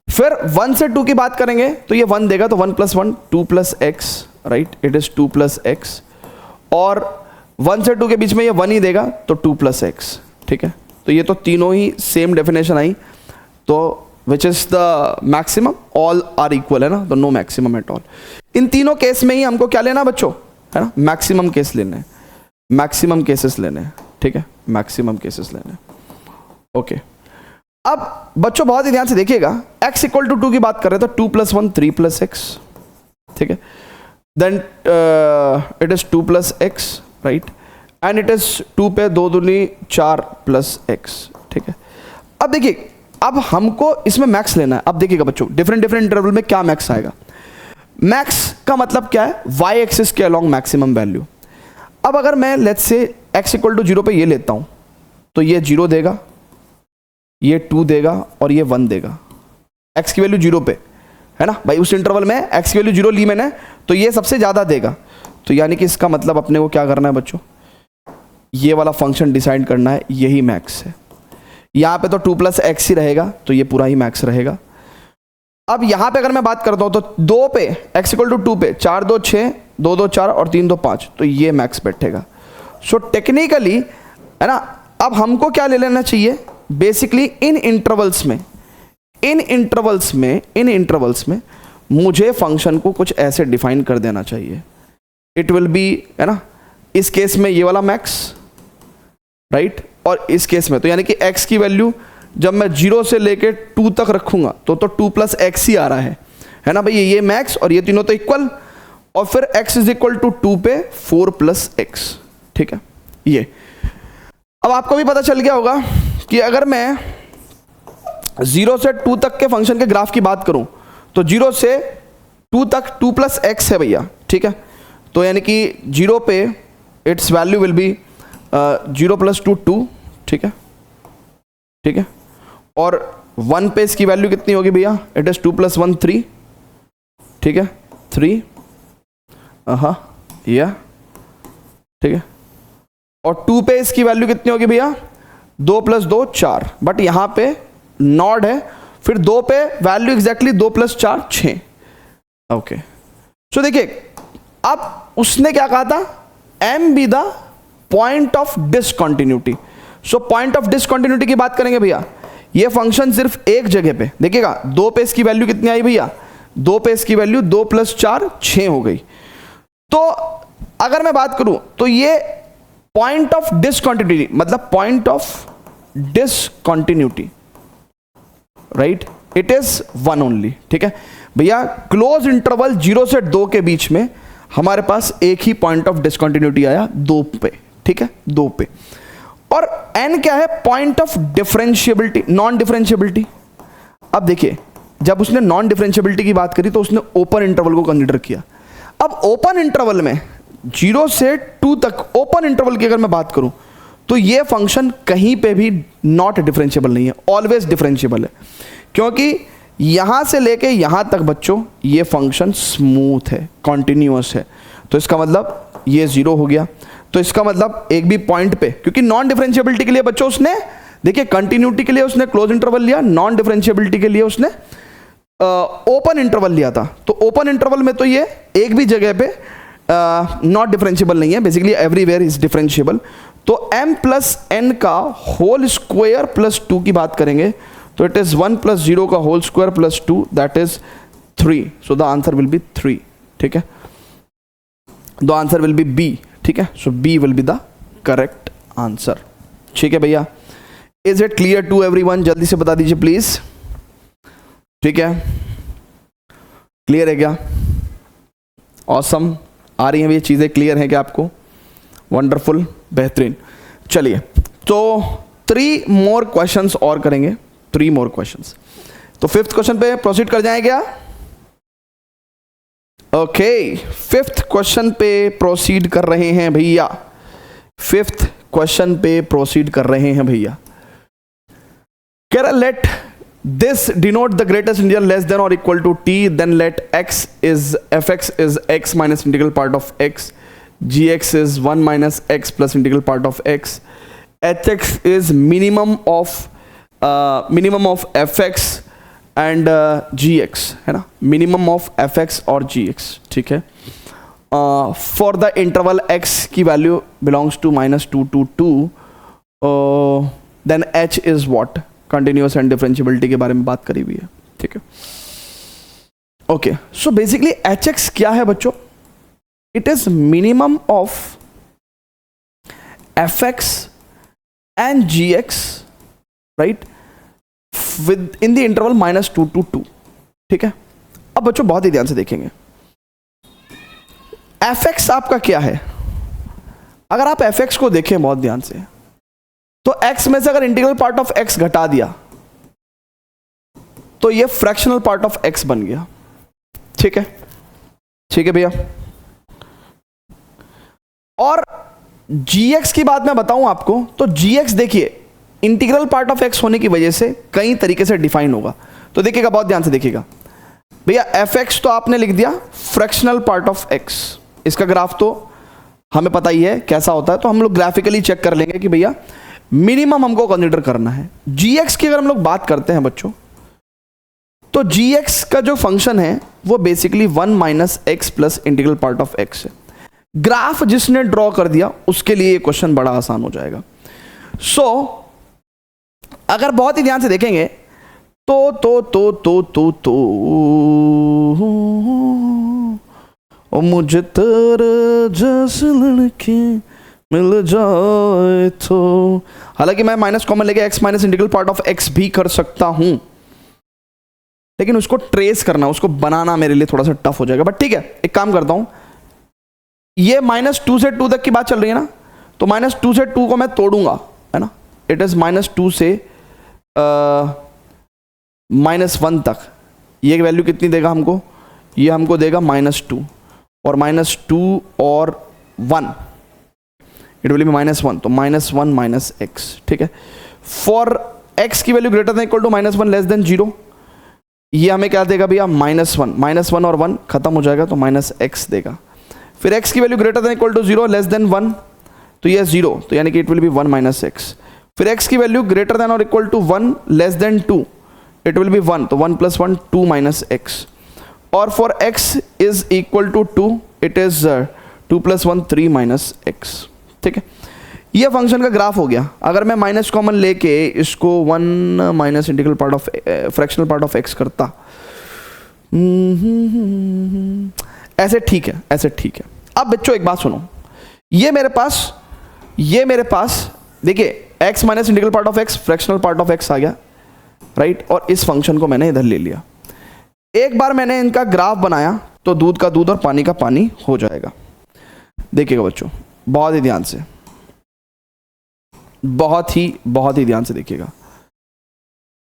S1: फिर 1 से 2 की बात करेंगे तो ये 1 देगा, तो 1 plus 1 2 plus x, right, it is 2 plus x, और 1 से 2 के बीच में ये 1 ही देगा, तो 2 प्लस एक्स, ठीक है। तो ये तो तीनों ही सेम डेफिनेशन आई, तो which is the maximum, all are equal है ना, तो नो मैक्सिमम एट ऑल। इन तीनों केस में ही हमको क्या लेना बच्चों, है ना, मैक्सिमम केस लेने हैं, मैक्सिमम केसेस लेने हैं, ठीक है, मैक्सिमम केसेस लेने हैं, ओके। अब बच्चों बहुत ही ध्यान से देखिएगा, x इक्वल टू 2 की बात कर रहे हैं तो 2 प्लस 1 3 प्लस एक्स, ठीक है, then it is 2 plus x, right, and it is 2 पे 2 दूनी 4 प्लस एक्स, ठीक है। अब देखिए, अब हमको इसमें मैक्स लेना है। अब देखिएगा बच्चों, डिफरेंट इंटरवल में क्या मैक्स आएगा। मैक्स का मतलब क्या है, y एक्सिस के अलोंग मैक्सिमम वैल्यू। अब अगर मैं let's say x equal to 0 पे ये लेता हूं, तो ये 0 देगा, ये 2 देगा और ये 1 देगा, x की वैल्यू 0 पे है ना भाई, उस इंटरवल में x की वैल्यू 0 ली मैंने, तो ये सबसे ज्यादा देगा, तो यानी कि इसका मतलब अपने को क्या करना है बच्चों, ये वाला फंक्शन डिसाइड करना है, यही मैक्स है। यहां पे तो 2 प्लस एक्स ही रहेगा, तो ये पूरा ही मैक्स रहेगा। अब यहां पे अगर मैं बात करता हूं तो 2 पे x इक्वल टू 2 पे 4 2 6 2 2 4 और 3 2 5, तो ये मैक्स बैठेगा। सो टेक्निकली है ना, अब हमको क्या ले लेना चाहिए, बेसिकली इन इंटरवल्स में मुझे फंक्शन को कुछ ऐसे डिफाइन कर देना चाहिए, इट विल बी, है ना, इस केस में ये वाला मैक्स, राइट, और इस केस में तो यानी कि x की वैल्यू जब मैं 0 से लेके 2 तक रखूंगा तो 2 प्लस एक्स ही आ रहा है ना भाई, ये मैक्स और ये तीनों तो इक्वल, और फिर x इज इक्वल टू 2 पे 4 प्लस एक्स, ठीक है। ये अब आपको भी पता चल गया होगा कि अगर मैं 0 से 2 तक के फंक्शन के ग्राफ की बात करूं तो 0 से 2 तक 2 प्लस एक्स है भैया, ठीक है, तो यानी कि 0 पे it's value will be 0 plus 2 2, ठीक है, ठीक है, और 1 पे इसकी वैल्यू कितनी होगी भैया, इट इज 2 प्लस 1 3, ठीक है, 3, हाँ या, ठीक है, और 2 पे इसकी वैल्यू कितनी होगी भैया, 2 प्लस 2 4, बट यहां पे नॉड है, फिर 2 पे वैल्यू एग्जैक्टली 2 प्लस 4 6, ओके। सो देखिए, अब उसने क्या कहा था, m be the point of discontinuity. So point of discontinuity की बात करेंगे भैया, ये फंक्शन सिर्फ एक जगह पे, देखिएगा 2 पे इसकी वैल्यू कितनी आई भैया, 2 पे इसकी वैल्यू 2 प्लस 4 6 हो गई। तो अगर मैं बात करूं तो ये पॉइंट ऑफ डिसकंटिन्यूटी, मतलब point of discontinuity, right, it is 1 only, ठीक है भैया। क्लोज इंटरवल 0 से 2 के बीच में हमारे पास एक ही पॉइंट ऑफ डिसकंटिन्यूटी आया, 2 पे, ठीक है, 2 पे। और n क्या है, point of differentiability, non differentiability. अब देखिए, जब उसने नॉन डिफरेंशिएबिलिटी की बात करी तो उसने ओपन इंटरवल को कंसीडर किया। अब ओपन इंटरवल में 0 से 2 तक ओपन इंटरवल की अगर मैं बात करूं तो ये फंक्शन कहीं पे भी नॉट डिफरेंशिएबल नहीं है, ऑलवेज डिफरेंशिएबल है, क्योंकि यहां से लेके यहां तक बच्चों ये फंक्शन स्मूथ है, कॉन्टिन्यूअस है, तो इसका मतलब ये 0 हो गया। तो इसका मतलब एक भी पॉइंट पे, क्योंकि नॉन डिफरेंशिएबिलिटी के लिए बच्चों उसने देखिए कंटिन्यूटी के लिए उसने क्लोज इंटरवल लिया, नॉन डिफरेंशिएबिलिटी के लिए उसने ओपन इंटरवल लिया था। तो ओपन इंटरवल में तो ये एक भी जगह पे नॉट डिफरेंशिएबल नहीं है, बेसिकली एवरीवेयर इज डिफरेंशिएबल। तो m प्लस n का होल स्क्वायर प्लस 2 की बात करेंगे तो इट इज 1 प्लस 0 का whole square plus 2, that is 3। So the answer will be 3, ठीक है, the answer will be B, ठीक है। So B will be the correct answer, ठीक है भैया। Is it clear to everyone? जल्दी से बता दीजिए प्लीज, ठीक है, क्लियर है क्या? ऑसम, आ रही हैं ये चीज़ें, क्लियर हैं क्या आपको? वंडरफुल, बेहतरीन। चलिए तो 3 मोर क्वेश्चंस और करेंगे, 3 मोर क्वेश्चंस। तो 5th क्वेश्चन पे प्रोसीड कर जाएं क्या? ओके, 5th क्वेश्चन पे प्रोसीड कर रहे हैं भैया, 5th क्वेश्चन पे प्रोसीड कर रहे हैं भैया। कह रहा late this denote the greatest integer less than or equal to t, then let fx is x minus integral part of x, gx is 1 minus x plus integral part of x, hx is minimum of fx and gx, है ना, minimum of fx और gx, ठीक है। for the interval x की value belongs to -2 to 2, then h is what? Continuous and differentiability के बारे में बात करी हुई है, ठीक है। Okay, so basically h x क्या है बच्चों? It is minimum of f x and g x, right, within the interval -2 to 2, ठीक है। अब बच्चों बहुत ही ध्यान से देखेंगे, एफ एक्स आपका क्या है? अगर आप एफ एक्स को देखें बहुत ध्यान से, तो x में से अगर इंटीग्रल पार्ट ऑफ x घटा दिया तो ये फ्रैक्शनल पार्ट ऑफ x बन गया, ठीक है, ठीक है भैया। और gx की बात मैं बताऊं आपको, तो gx देखिए इंटीग्रल पार्ट ऑफ x होने की वजह से कई तरीके से डिफाइन होगा। तो देखिएगा, बहुत ध्यान से देखिएगा भैया, fx तो आपने लिख दिया फ्रैक्शनल पार्ट ऑफ x, इसका ग्राफ तो हमें पता ही है कैसा होता है, तो हम लोग ग्राफिकली चेक कर लेंगे कि भैया मिनिमम हमको कंसीडर करना है। gx की अगर हम लोग बात करते हैं बच्चों, तो gx का जो फंक्शन है वो basically 1 minus x plus integral part of x है। ग्राफ जिसने ड्रॉ कर दिया उसके लिए ये क्वेश्चन बड़ा आसान हो जाएगा। सो अगर बहुत ही ध्यान से देखेंगे तो ओ मुझे तेरे जैसे लड़के मिल जाए तो, हालांकि मैं माइनस कॉमन लेके x minus integral part of x भी कर सकता हूं, लेकिन उसको ट्रेस करना, उसको बनाना मेरे लिए थोड़ा सा टफ हो जाएगा। बट ठीक है, एक काम करता हूं, ये -2 से 2 तक की बात चल रही है ना, तो -2 से 2 को मैं तोड़ूंगा, है ना, इट इज -2 से -1 तक। ये वैल्यू कितनी देगा हमको? ये हमको देगा -2 और -2 और 1, इट विल बी -1, तो -1 माइनस एक्स, ठीक है। फॉर x की value greater than equal to -1 less than 0, ये हमें क्या देगा भैया? -1 और 1 खत्म हो जाएगा तो -x देगा। फिर x की value greater than equal to 0 less than 1, तो ये 0, तो यानी कि it will be 1 minus x. फिर x की वैल्यू ग्रेटर देन और equal to 1 less than 2, it will be 1, तो 1 + 1 2 माइनस एक्स। और for x is equal to 2, it is 2 + 1 3 minus x, ठीक है। ये फंक्शन का ग्राफ हो गया। अगर मैं माइनस कॉमन लेके इसको 1 minus integral part of fractional part of x करता, ऐसे ठीक है, ऐसे ठीक है। अब बच्चों एक बात सुनो, ये मेरे पास देखिए x minus integral part of x fractional part of x आ गया, राइट, और इस फंक्शन को मैंने इधर ले लिया। एक बार मैंने इनका ग्राफ बनाया तो दूध का दूध और पानी का पानी हो जाएगा। देखिएगा बच्चों, बहुत ही ध्यान से, बहुत ही ध्यान से देखिएगा।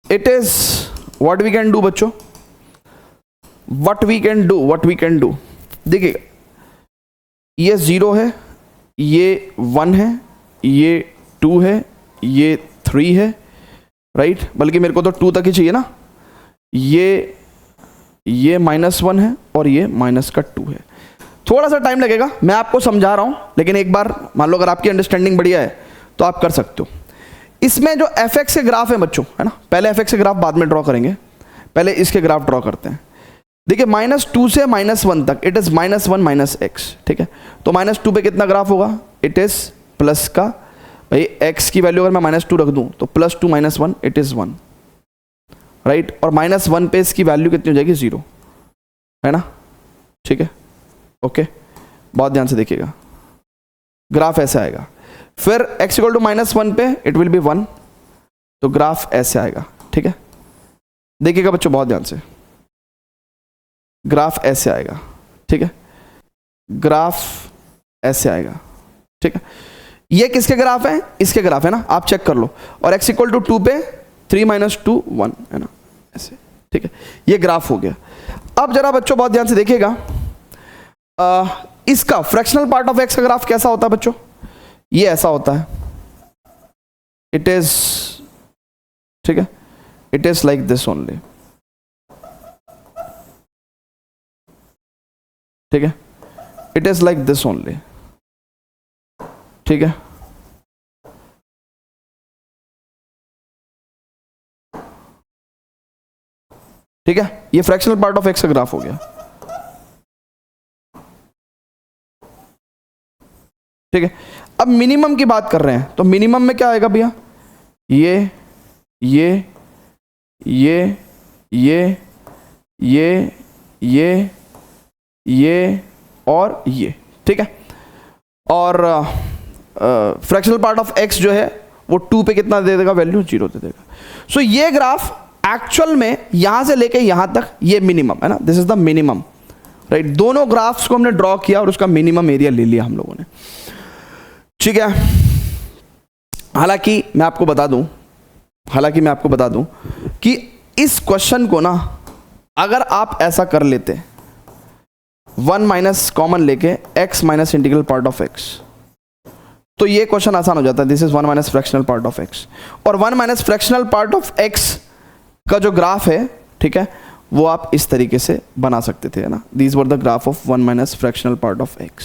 S1: It is what we can do बच्चों, व्हाट वी कैन डू। देखिएगा, ये 0 है, ये 1 है, ये 2 है, ये 3 है, राइट, बल्कि मेरे को तो 2 तक ही चाहिए ना, ये -1 है और ये -2 है। थोड़ा सा टाइम लगेगा, मैं आपको समझा रहा हूं, लेकिन एक बार मान लो अगर आपकी अंडरस्टैंडिंग बढ़िया है तो आप कर सकते हो। इसमें जो fx के ग्राफ है बच्चों, है ना, पहले fx के ग्राफ बाद में ड्रॉ करेंगे, पहले इसके ग्राफ ड्रॉ करते हैं। देखिए -2 से -1 तक इट इज -1 -x, ठीक है। तो -2 पे कितना ग्राफ होगा, इट इज प्लस का, भाई x की वैल्यू अगर मैं -2 रख दूं तो +2 -1 इट इज 1, राइट। और -1 पे इसकी वैल्यू कितनी हो जाएगी, 0, है ना, ठीक है, ओके। बहुत ध्यान से देखिएगा, ग्राफ ऐसे आएगा। फिर x = -1 पे इट विल बी 1, तो ग्राफ ऐसे आएगा, ठीक है। देखिएगा बच्चों बहुत ध्यान से, ग्राफ ऐसे आएगा, ठीक है, ग्राफ ऐसे आएगा, ठीक है। ये किसके ग्राफ है, इसके ग्राफ है ना, आप चेक कर लो। और x = 2 पे 3 - 2 1, है ना, ऐसे, ठीक है। ये ग्राफ हो गया। अब जरा बच्चों बहुत ध्यान से देखिएगा, इसका फ्रैक्शनल पार्ट ऑफ x का ग्राफ कैसा होता है बच्चों, ये ऐसा होता है, इट इज, ठीक है, it is like this only, ठीक है, it is like this only, ठीक है। ठीक है, ये फ्रैक्शनल पार्ट ऑफ x का ग्राफ हो गया, ठीक है। अब मिनिमम की बात कर रहे हैं, तो मिनिमम में क्या आएगा भैया, ये ये ये ये ये ये और ये, ठीक है। और फ्रैक्शनल पार्ट ऑफ x जो है वो 2 पे कितना दे देगा, वैल्यू 0 दे देगा। सो ये ग्राफ एक्चुअल में यहां से लेके यहां तक ये मिनिमम है ना, this is the minimum, right. दोनों ग्राफ्स को हमने ड्रॉ किया और उसका मिनिमम एरिया ले लिया हम लोगों ने, ठीक है। हालांकि मैं आपको बता दूं कि इस क्वेश्चन को ना अगर आप ऐसा कर लेते, 1 - कॉमन लेके x - integral part of x, तो ये क्वेश्चन आसान हो जाता है। This is 1 - fractional part of x, और 1 - फ्रैक्शनल पार्ट ऑफ x का जो ग्राफ है, ठीक है, वो आप इस तरीके से बना सकते थे, है ना। These were the graph of 1 - fractional part of x,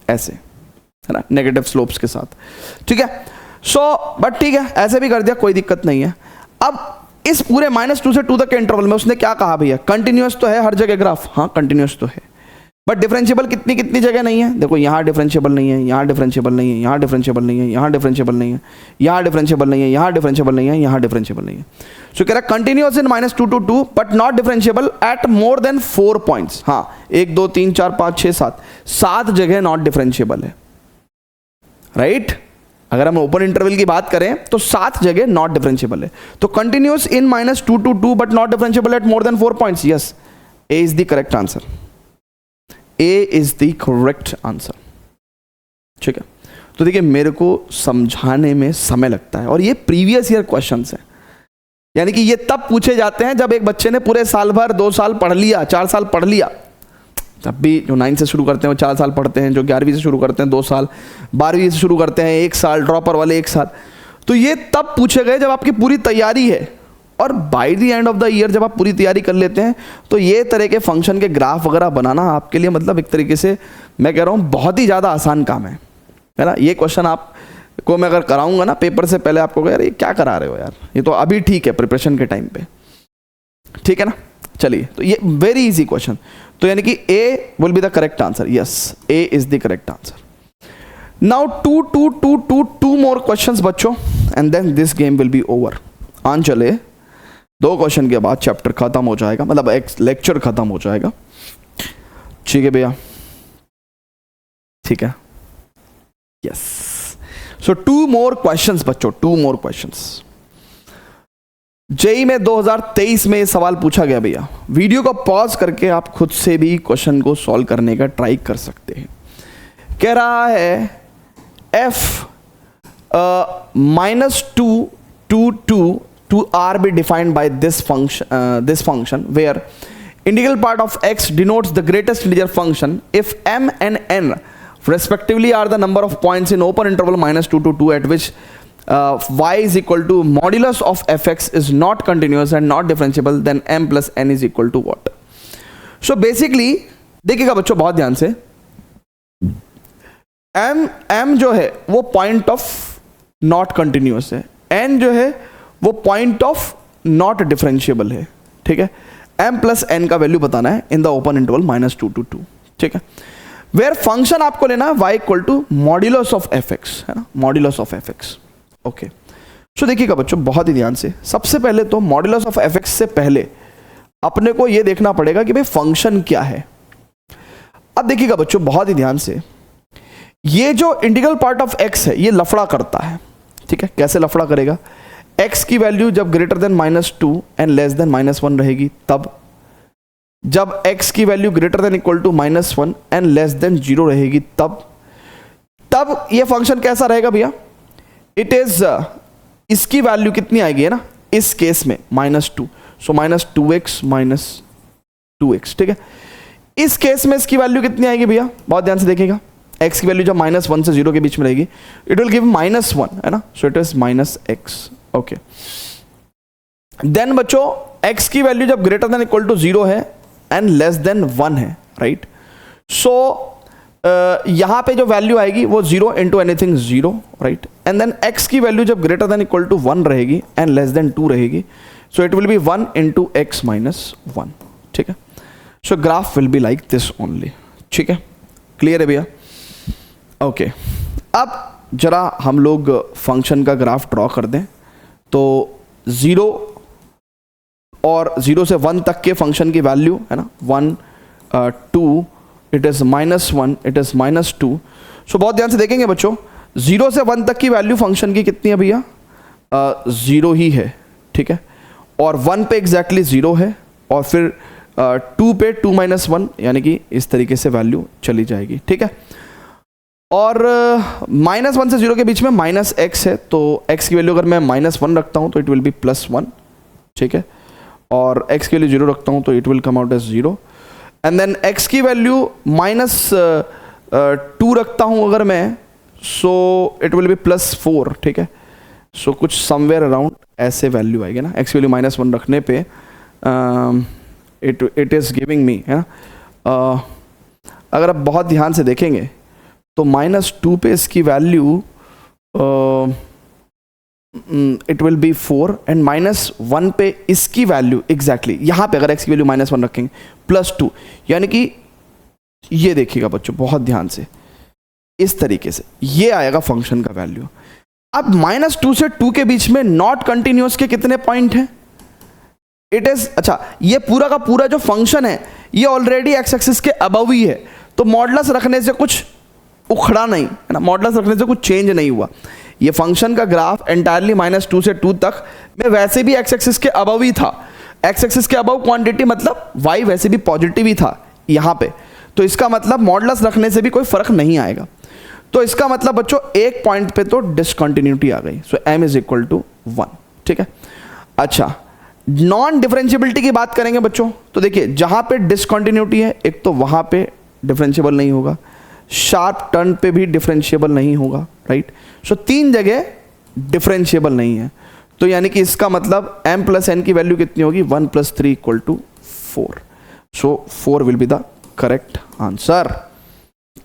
S1: ऐसे, है ना, नेगेटिव स्लोप्स के साथ, ठीक है। सो बट ठीक है, ऐसे भी कर दिया, कोई दिक्कत नहीं है। अब इस पूरे -2 से 2 तक के इंटरवल में उसने क्या कहा भैया, कंटिन्यूअस तो है हर जगह ग्राफ, हाँ कंटिन्यूअस तो है, बट डिफरेंशिएबल कितनी जगह नहीं है। देखो यहाँ डिफरेंशिएबल नहीं है, यहाँ डिफरेंशिएबल नहीं है, यहाँ डिफरेंशिएबल नहीं है, यहाँ डिफरेंशिएबल नहीं है, यहाँ डिफरेंशिएबल नहीं है, यहाँ डिफरेंशिएबल नहीं है, यहाँ डिफरेंशिएबल नहीं है। सो कह रहा है continuous in -2 to 2 but not differentiable eight more than 4 points. हाँ, 1 2 3 4 5 6 7 जगह नॉट डिफरेंशिएबल है, राइट। अगर हम ओपन इंटरवल की बात करें तो 7 जगह नॉट डिफरेंशिएबल है। तो continuous in -2 to 2 but not differentiable eight more than 4 points, yes, A is the correct answer, A is the correct answer, ठीक है। तो देखिए मेरे को समझाने में समय लगता है, और ये प्रीवियस ईयर क्वेश्चंस हैं, यानी कि ये तब पूछे जाते हैं जब एक बच्चे ने पूरे साल भर 2 साल पढ़ लिया, 4 साल पढ़ लिया। तब भी जो 9 से शुरू करते हैं वो 4 साल पढ़ते हैं, जो 11वीं से शुरू करते हैं 2 साल, 12वीं से शुरू करते हैं 1 साल, ड्रॉपर वाले 1 साल। तो ये तब पूछे गए जब आपकी पूरी तैयारी है, और by the end of the year जब आप पूरी तैयारी कर लेते हैं तो ये तरह के फंक्शन के ग्राफ वगैरह बनाना आपके लिए मतलब एक तरीके से मैं कह रहा हूँ बहुत ही ज़्यादा आसान काम है ना। ये क्वेश्चन आपको मैं अगर कराऊंगा ना पेपर से पहले, आपको यार ये क्या करा रहे हो यार, ये तो अभी ठीक है प्रिपरेशन के टाइम पे, ठीक है ना। चलिए, तो ये वेरी इजी क्वेश्चन, तो यानी कि A will be the correct answer, yes, A is the correct answer. Now two more questions बच्चों, and then this game will be over. आन चले, 2 क्वेश्चन के बाद चैप्टर खत्म हो जाएगा, मतलब एक लेक्चर खत्म हो जाएगा, ठीक है भैया, ठीक है, यस। सो 2 मोर क्वेश्चंस बच्चों, 2 मोर क्वेश्चंस। जेई में 2023 में ये सवाल पूछा गया भैया, वीडियो को पॉज करके आप खुद से भी क्वेश्चन को सॉल्व करने का ट्राई कर सकते हैं। कह रहा है f -2 to r be defined by this function where integral part of x denotes the greatest integer function if m and n respectively are the number of points in open interval -2 to 2 at which y is equal to modulus of fx is not continuous and not differentiable, then m plus n is equal to what? So basically देखिएगा बच्चों बहुत ध्यान से, m जो है वो point of not continuous है, n जो है वो पॉइंट ऑफ नॉट डिफरेंशिएबल है, ठीक है। m प्लस n का वैल्यू बताना है इन द ओपन इंटरवल -2 to 2, ठीक है। वेयर फंक्शन आपको लेना है y equal to modulus of fx, है ना, modulus of fx, okay. So देखिएगा बच्चों बहुत ही ध्यान से, सबसे पहले तो मॉड्यूलस ऑफ fx से पहले अपने को ये देखना पड़ेगा कि भाई फंक्शन क्या है। अब देखिएगा बच्चों बहुत ही ध्यान से, ये जो इंटीग्रल पार्ट ऑफ x है ये लफड़ा करता है, ठीक है। कैसे लफड़ा करेगा? x की वैल्यू जब greater than -2 and less than -1 रहेगी तब, जब x की value greater than equal to -1 and less than 0 रहेगी तब ये फंक्शन कैसा रहेगा भैया? इट इज इसकी वैल्यू कितनी आएगी, है ना, इस केस में -2, सो -2x -2x, ठीक है। इस केस में इसकी वैल्यू कितनी आएगी भैया? बहुत ध्यान से देखिएगा, x की वैल्यू जब -1 से 0 के बीच में रहेगी इट विल गिव -1, है ना, so it is -x, okay. Then बच्चों x की वैल्यू जब ग्रेटर देन इक्वल टू 0 है एंड लेस देन 1 है, राइट। सो यहां पे जो वैल्यू आएगी वो 0 into anything 0, right. And then x की वैल्यू जब ग्रेटर देन इक्वल टू 1 रहेगी एंड लेस देन 2 रहेगी, so it will be 1 into x -1, ठीक है। So graph will be like this only, ठीक है, क्लियर है भैया? ओके, अब जरा हम लोग फंक्शन का ग्राफ ड्रॉ कर दें। तो 0 और 0 से 1 तक के फंक्शन की वैल्यू, है ना, 1 2 इट इज -1 इट इज -2। सो बहुत ध्यान से देखेंगे बच्चों, 0 से 1 तक की वैल्यू फंक्शन की कितनी है भैया? 0 ही है, ठीक है। और 1 पे एग्जैक्टली 0 है, और फिर 2 पे 2 -1, यानी कि इस तरीके से वैल्यू चली जाएगी, ठीक है। और -1 से 0 के बीच में -x है, तो x की वैल्यू अगर मैं -1 रखता हूँ तो इट विल बी +1, ठीक है। और x की वैल्यू 0 रखता हूँ तो it will come out as 0। And then x की वैल्यू -2 रखता हूँ अगर मैं, सो इट विल बी +4, ठीक है। सो कुछ समवेयर अराउंड ऐसे वैल्यू आएगी ना, x की वैल्यू -1 रखने पे इट इज़ गिविंग मी, है ना। अगर आप बहुत ध्यान से देखेंगे तो -2 पे इसकी value it will B 4 and -1 पे इसकी वैल्यू एग्जैक्टली यहाँ पे अगर x की वैल्यू -1 रखेंगे +2, यानी कि ये देखिएगा बच्चों बहुत ध्यान से, इस तरीके से ये आएगा फंक्शन का वैल्यू। अब -2 से 2 के बीच में नॉट कंटिन्यूअस के कितने पॉइंट हैं? इट इज, अच्छा, ये पूरा का पूरा जो फंक्शन है ये ऑलरेडी x एक्सिस के अबव ही है, तो मॉडुलस रखने से कुछ उखड़ा नहीं, है ना, मॉडुलस रखने से कुछ चेंज नहीं हुआ। ये फंक्शन का ग्राफ एंटायरली -2 से 2 तक में वैसे भी x एक्सिस के अबव ही था। x एक्सिस के अबव क्वांटिटी मतलब y वैसे भी पॉजिटिव ही था यहाँ पे, तो इसका मतलब मॉडुलस रखने से भी कोई फर्क नहीं आएगा। तो इसका मतलब बच्चों एक पॉइंट पे तो डिसकंटिन्यूटी आ गई, सो m इज इक्वल टू 1, ठीक है। अच्छा, नॉन डिफरेंशिएबिलिटी की बात करेंगे बच्चों, तो देखिए जहां पे डिसकंटिन्यूटी है एक तो वहां पे डिफरेंशिएबल नहीं होगा, शार्प टर्न पे भी डिफरेंशिएबल नहीं होगा, राइट। सो 3 जगह डिफरेंशिएबल नहीं है, तो यानी कि इसका मतलब m प्लस n की वैल्यू कितनी होगी? 1 + 3 = 4, सो 4 will be the correct answer.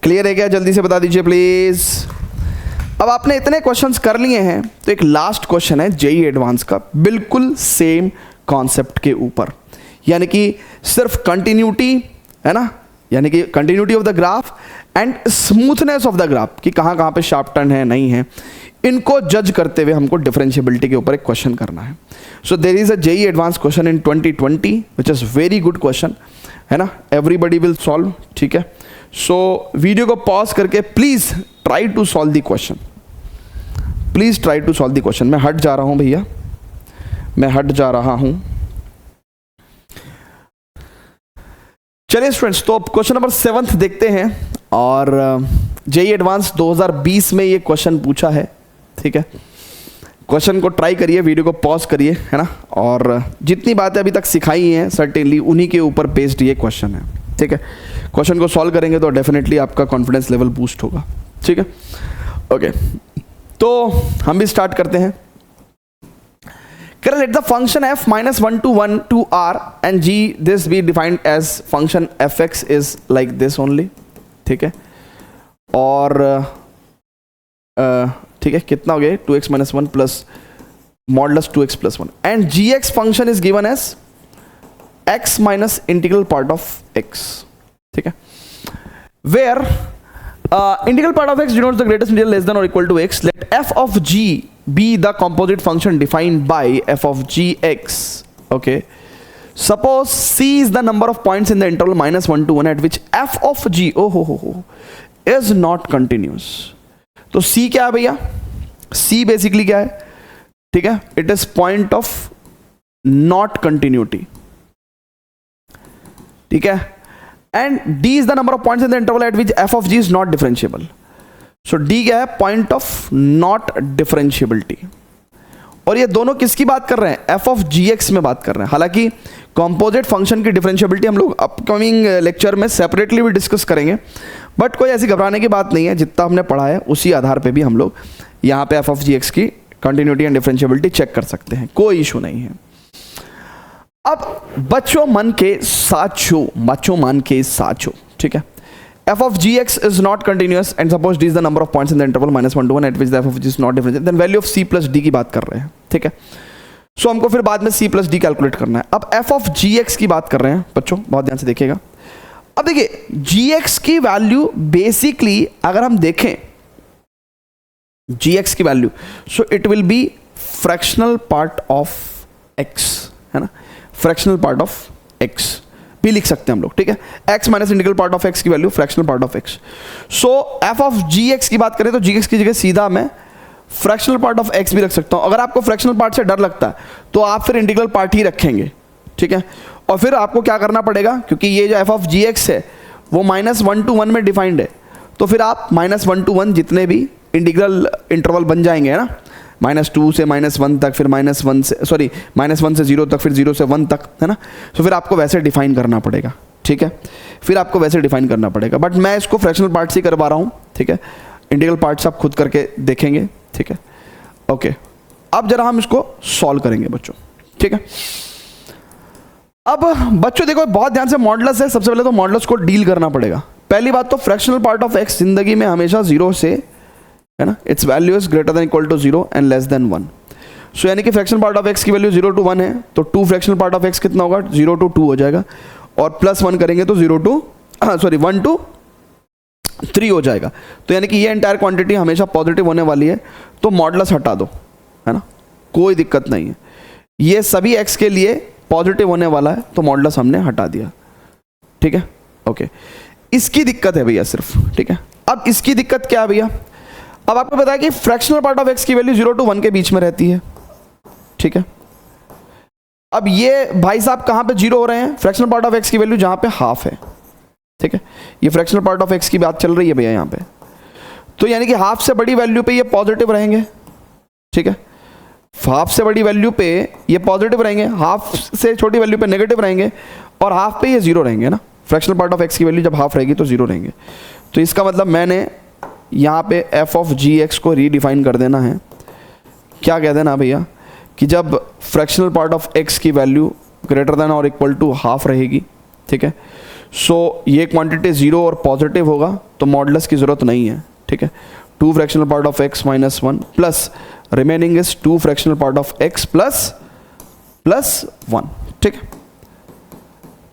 S1: Clear है क्या? जल्दी से बता दीजिए प्लीज। अब आपने इतने क्वेश्चंस कर लिए हैं तो एक लास्ट क्वेश्चन है जेईई एडवांस का, बिल्कुल सेम कॉन्सेप्ट के ऊपर, यानी कि सिर्फ कंटिन्यूटी, है ना, यानी कि continuity of the graph and smoothness of the graph, कि कहाँ कहाँ पे शार्प टर्न है नहीं है, इनको जज करते हुए हमको डिफरेंशिएबिलिटी के ऊपर एक क्वेश्चन करना है। So there is a JEE advance question in 2020 which is very good question, है ना, एवरीबडी विल सॉल्व, ठीक है। सो वीडियो को पॉज करके please try to solve the question, please try to solve the question. मैं हट जा रहा हूं भैया, मैं हट जा रहा हूं। चलिए स्टूडेंट्स, तो अब क्वेश्चन नंबर 7 देखते हैं, और जेईई एडवांस 2020 में ये क्वेश्चन पूछा है, ठीक है। क्वेश्चन को ट्राई करिए, वीडियो को पॉज करिए, है ना, और जितनी बातें अभी तक सिखाई हैं सर्टेनली उन्हीं के ऊपर बेस्ड ये क्वेश्चन है, ठीक है। क्वेश्चन को सॉल्व करेंगे तो डेफिनेटली आपका कॉन्फिडेंस लेवल बूस्ट होगा, ठीक है। ओके, तो हम भी स्टार्ट करते हैं। Let the function f minus 1 to 1 to r and g this be defined as function fx is like this only, ठीक है। और ठीक है, कितना हो गया 2x minus 1 plus modulus 2x plus 1 and gx function is given as x minus integral part of x, ठीक है, where integral part of x denotes the greatest integral less than or equal to x. Let f of g be the composite function defined by f of gx. Okay, suppose c is the number of points in the interval minus 1 to 1 at which f of g is not continuous. तो c क्या है भैया? c basically क्या है? ठीक है, it is point of not continuity, ठीक है, and d is the number of points in the interval at which f of g is not differentiable. So D क्या है? Point of not differentiability. और ये दोनों किसकी बात कर रहे हैं? एफ ऑफ जी एक्स में बात कर रहे हैं। हालांकि कॉम्पोजिट फंक्शन की डिफरेंशियबिलिटी हम लोग अपकमिंग लेक्चर में सेपरेटली भी डिस्कस करेंगे, बट कोई ऐसी घबराने की बात नहीं है। जितना हमने पढ़ा है उसी आधार पे भी हम लोग यहाँ पे एफ ऑफ जी एक्स की कंटिन्यूटी एंड डिफरेंशियबिलिटी चेक कर सकते हैं, कोई इशू नहीं है। अब बच्चों मन के साचो, ठीक है, f of gx is not continuous and suppose d is the number of points in the interval minus 1 to 1 at which the f of g is not differentiable, then value of c plus d की बात कर रहे हैं, ठीक है। सो हमको फिर बाद में c plus d कैलकुलेट करना है। अब f of gx की बात कर रहे हैं बच्चों, बहुत ध्यान से देखिएगा। अब देखिए gx की वैल्यू बेसिकली अगर हम देखें gx की value, so it will B fractional part of x, है ना, फ्रैक्शनल पार्ट ऑफ x भी लिख सकते हैं हम लोग, ठीक है। x minus integral part of x की value fractional part of x। So f of gx की बात करें तो gx की जगह सीधा मैं फ्रैक्शनल पार्ट ऑफ x भी रख सकता हूं। अगर आपको फ्रैक्शनल पार्ट से डर लगता है तो आप फिर इंटीग्रल पार्ट ही रखेंगे, ठीक है। और फिर आपको क्या करना पड़ेगा, क्योंकि ये जो f ऑफ gx है वो माइनस 1 to 1 में डिफाइंड है, तो फिर आप माइनस 1 to 1 जितने भी इंटीग्रल इंटरवल बन जाएंगे, है ना, -2 से -1 तक, फिर -1 से 0 तक, फिर 0 से 1 तक, है ना। तो फिर आपको वैसे डिफाइन करना पड़ेगा, ठीक है, फिर आपको वैसे डिफाइन करना पड़ेगा। बट मैं इसको फ्रैक्शनल पार्ट से करवा रहा हूँ, ठीक है। इंटीग्रल पार्ट्स आप खुद करके देखेंगे, ठीक है। ओके, अब जरा हम इसको सॉल्व करेंगे बच्चों, ठीक है। अब बच्चों देखो बहुत ध्यान से, मॉडुलस है, सबसे पहले तो मॉडुलस को डील करना पड़ेगा। पहली बात तो फ्रैक्शनल पार्ट ऑफ एक्स जिंदगी में हमेशा 0 से, है ना, its value is greater than equal to 0 and less than 1। So यानी कि फ्रैक्शनल पार्ट ऑफ एक्स की वैल्यू 0 to 1 है, तो 2 फ्रैक्शनल पार्ट ऑफ एक्स कितना होगा? 0 to 2 हो जाएगा, और प्लस 1 करेंगे तो 1 to 3 हो जाएगा। तो यानी कि ये एंटायर क्वांटिटी हमेशा पॉजिटिव होने वाली है, तो मॉडुलस हटा दो, है ना, कोई दिक्कत नहीं है। ये सभी एक्स के लिए पॉजिटिव होने वाला है, तो मॉडुलस हमने हटा दिया, ठीक है। ओके, इसकी दिक्कत है भैया सिर्फ, ठीक है। अब इसकी दिक्कत क्या है भैया? अब आपको पता है कि फ्रैक्शनल पार्ट ऑफ एक्स की वैल्यू 0 to 1 के बीच में रहती है, ठीक है। अब ये भाई साहब कहां पे 0 हो रहे हैं? फ्रैक्शनल पार्ट ऑफ एक्स की वैल्यू जहां पे हाफ है, ठीक है। ये फ्रैक्शनल पार्ट ऑफ एक्स की बात चल रही है भैया यहाँ पे, तो यानी कि हाफ से बड़ी वैल्यू पे ये पॉजिटिव रहेंगे, ठीक है। हाफ से बड़ी वैल्यू पे ये पॉजिटिव रहेंगे, हाफ से छोटी वैल्यू पे नेगेटिव रहेंगे, और हाफ पे ये 0 रहेंगे ना। फ्रैक्शनल पार्ट ऑफ एक्स की वैल्यू जब हाफ रहेगी तो 0 रहेंगे। तो इसका मतलब मैंने यहाँ पे f ऑफ जी एक्स को रीडिफाइन कर देना है। क्या कह देना भैया कि जब फ्रैक्शनल पार्ट ऑफ x की वैल्यू ग्रेटर देन और इक्वल टू हाफ रहेगी, ठीक है, सो ये क्वांटिटी 0 और पॉजिटिव होगा, तो मॉडुलस की ज़रूरत नहीं है, ठीक है। 2 fractional part of x minus 1 plus remaining is 2 fractional part of x plus 1, ठीक है।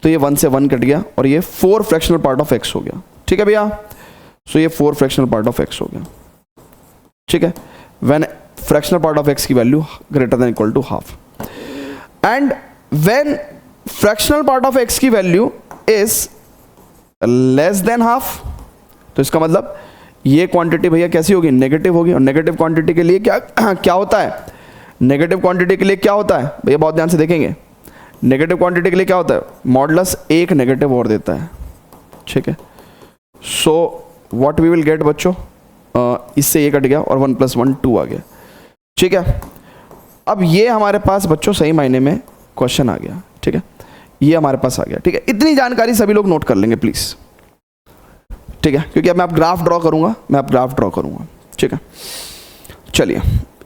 S1: तो ये 1 से 1 कट गया, और ये 4 फ्रैक्शनल पार्ट ऑफ x हो गया, ठीक है भैया। सो ये 4 फ्रैक्शनल पार्ट ऑफ x हो गया, ठीक है, when fractional part of x की value greater than equal to half, and when fractional part of x की value is less than half, तो इसका मतलब ये क्वांटिटी भैया कैसी होगी? नेगेटिव होगी। और नेगेटिव क्वांटिटी के लिए क्या होता है? नेगेटिव क्वांटिटी के लिए क्या होता है भैया? बहुत ध्यान से देखेंगे, नेगेटिव क्वांटिटी के लिए क्या होता है? मॉडुलस एक नेगेटिव और देता है, ठीक है। So what we will get बच्चों, इससे ये कट गया और 1 + 1 2 आ गया, ठीक है। अब ये हमारे पास बच्चों सही मायने में क्वेश्चन आ गया, ठीक है, ये हमारे पास आ गया, ठीक है। इतनी जानकारी सभी लोग नोट कर लेंगे प्लीज, ठीक है, क्योंकि अब मैं आप ग्राफ ड्रॉ करूंगा, ठीक है। चलिए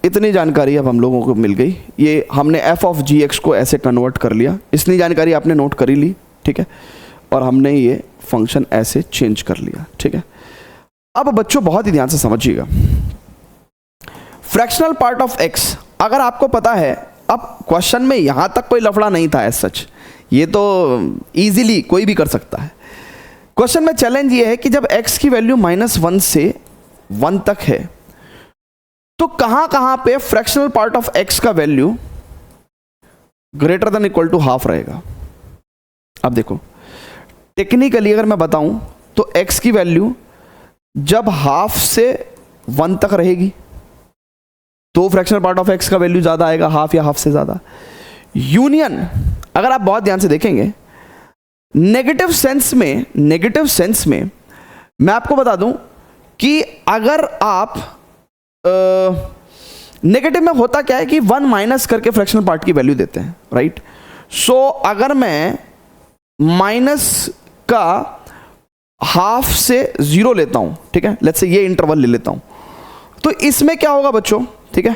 S1: इतनी जानकारी अब हम लोगों को मिल गई। ये हमने एफ ऑफ जी एक्स को ऐसे कन्वर्ट कर लिया, इतनी जानकारी आपने नोट कर ही ली, ठीक है। और हमने ये फंक्शन ऐसे चेंज कर लिया, ठीक है। अब बच्चों बहुत ही ध्यान से समझिएगा, फ्रैक्शनल पार्ट ऑफ एक्स अगर आपको पता है, अब क्वेश्चन में यहां तक कोई लफड़ा नहीं था एज सच, ये तो इजीली कोई भी कर सकता है। क्वेश्चन में चैलेंज ये है कि जब x की वैल्यू -1 से 1 तक है तो कहां कहां पे फ्रैक्शनल पार्ट ऑफ x का value greater than equal to half रहेगा। अब देखो टेक्निकली अगर मैं बताऊं तो x की वैल्यू जब हाफ से 1 तक रहेगी तो फ्रैक्शनल पार्ट ऑफ x का वैल्यू ज्यादा आएगा, हाफ या हाफ से ज्यादा। यूनियन अगर आप बहुत ध्यान से देखेंगे नेगेटिव सेंस में मैं आपको बता दूं कि अगर आप नेगेटिव में होता क्या है कि 1 माइनस करके फ्रैक्शनल पार्ट की वैल्यू देते हैं, राइट। सो अगर मैं माइनस का हाफ से 0 लेता हूं, ठीक है, लेट्स से ये इंटरवल ले लेता हूं, तो इसमें क्या होगा बच्चों, ठीक है।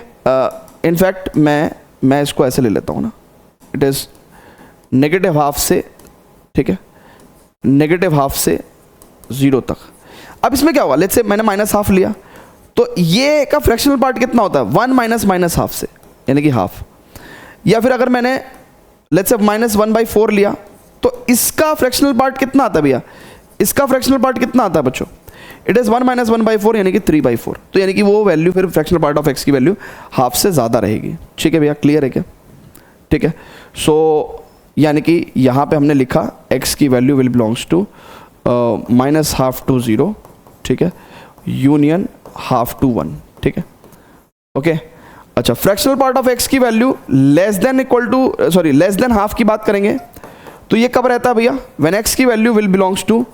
S1: इनफैक्ट मैं इसको ऐसे ले लेता हूं ना, इट इज नेगेटिव हाफ से, ठीक है, नेगेटिव हाफ से 0 तक। अब इसमें क्या होगा, लेट्स से मैंने माइनस हाफ लिया तो ये का फ्रैक्शनल पार्ट कितना होता है 1 माइनस हाफ से, यानी कि हाफ। या फिर अगर मैंने लेट्स से -1/4 लिया तो इसका फ्रैक्शनल पार्ट कितना आता है भैया, इसका फ्रैक्शनल पार्ट कितना आता है बच्चों, इट इज 1 - 1/4 यानी कि 3/4। तो यानी कि वो वैल्यू फिर फ्रैक्शनल पार्ट ऑफ x की वैल्यू हाफ से ज़्यादा रहेगी, ठीक है भैया, क्लियर है क्या, ठीक है। सो यानी कि यहाँ पे हमने लिखा x की value will belongs to -1/2 to 0, ठीक है, यूनियन ½ to 1, ठीक है, ओके। अच्छा फ्रैक्शनल पार्ट ऑफ x की वैल्यू लेस देन हाफ की बात करेंगे तो ये कब रहता है भैया, व्हेन x की value will belongs to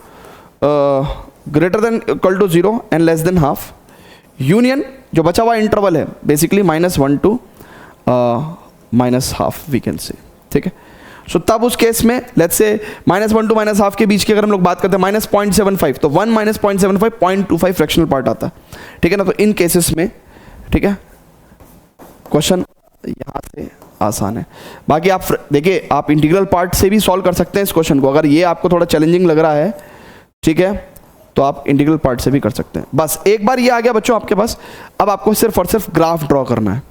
S1: greater than equal to 0 and less than half, union जो बचा हुआ इंटरवल है basically -1 to -1/2 we can say, ठीक है। सो तब उस केस में लेट्स से -1 to -1/2 के बीच की अगर हम लोग बात करते हैं -0.75, तो 1 - 0.75 0.25 फ्रैक्शनल पार्ट आता है, ठीक है ना। तो इन केसेस में, ठीक है, क्वेश्चन यहाँ से आसान है। बाकी आप देखिए आप इंटीग्रल पार्ट से भी सॉल्व कर सकते हैं इस क्वेश्चन को, अगर ये आपको थोड़ा चैलेंजिंग लग रहा है, ठीक है, तो आप इंटीग्रल पार्ट से भी कर सकते हैं। बस एक बार ये आ गया बच्चों आपके पास, अब आपको सिर्फ और सिर्फ ग्राफ ड्रॉ करना है।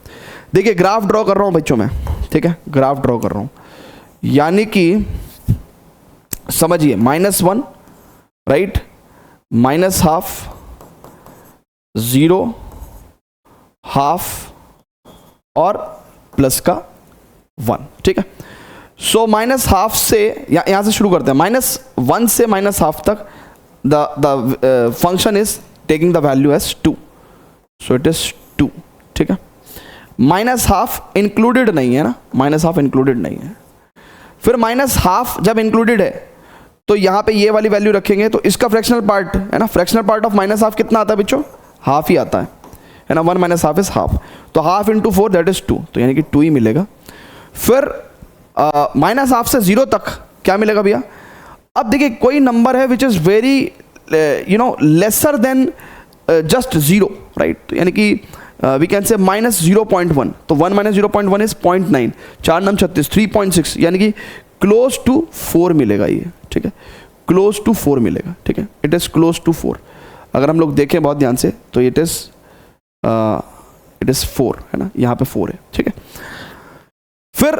S1: देखिए ग्राफ ड्रॉ कर रहा हूँ बच्चों मैं, ठीक है, ग्राफ ड्रॉ कर रहा हूँ, यानी कि समझिए -1, राइट, -1/2, 0, हाफ और प्लस का 1, ठीक है। सो -1/2 से यहां से शुरू करते हैं, -1 से -1/2 तक the function is taking the value as 2, so it is 2, ठीक है। -1/2 इंक्लूडेड नहीं है ना, -1/2 इंक्लूडेड नहीं है। फिर -1/2 जब इंक्लूडेड है तो यहाँ पे ये वाली वैल्यू रखेंगे तो इसका फ्रैक्शनल पार्ट है ना, फ्रैक्शनल पार्ट ऑफ -1/2 कितना आता है बच्चों, हाफ ही आता है ना, 1 - ½ इज हाफ, तो हाफ इंटू 4 दैट इज 2, तो यानी कि 2 ही मिलेगा। फिर -1/2 से 0 तक क्या मिलेगा भैया, अब देखिए कोई नंबर है which is very lesser than just 0, right, यानी कि वी कैन से -0.1, तो 1 - 0.1 इज 0.9, 4 9 36, 3.6, यानी कि क्लोज टू 4 मिलेगा ये, ठीक है, क्लोज टू 4 मिलेगा, ठीक है, इट इज क्लोज टू 4। अगर हम लोग देखें बहुत ध्यान से तो इट इज 4 है ना, यहाँ पे 4 है, ठीक है। फिर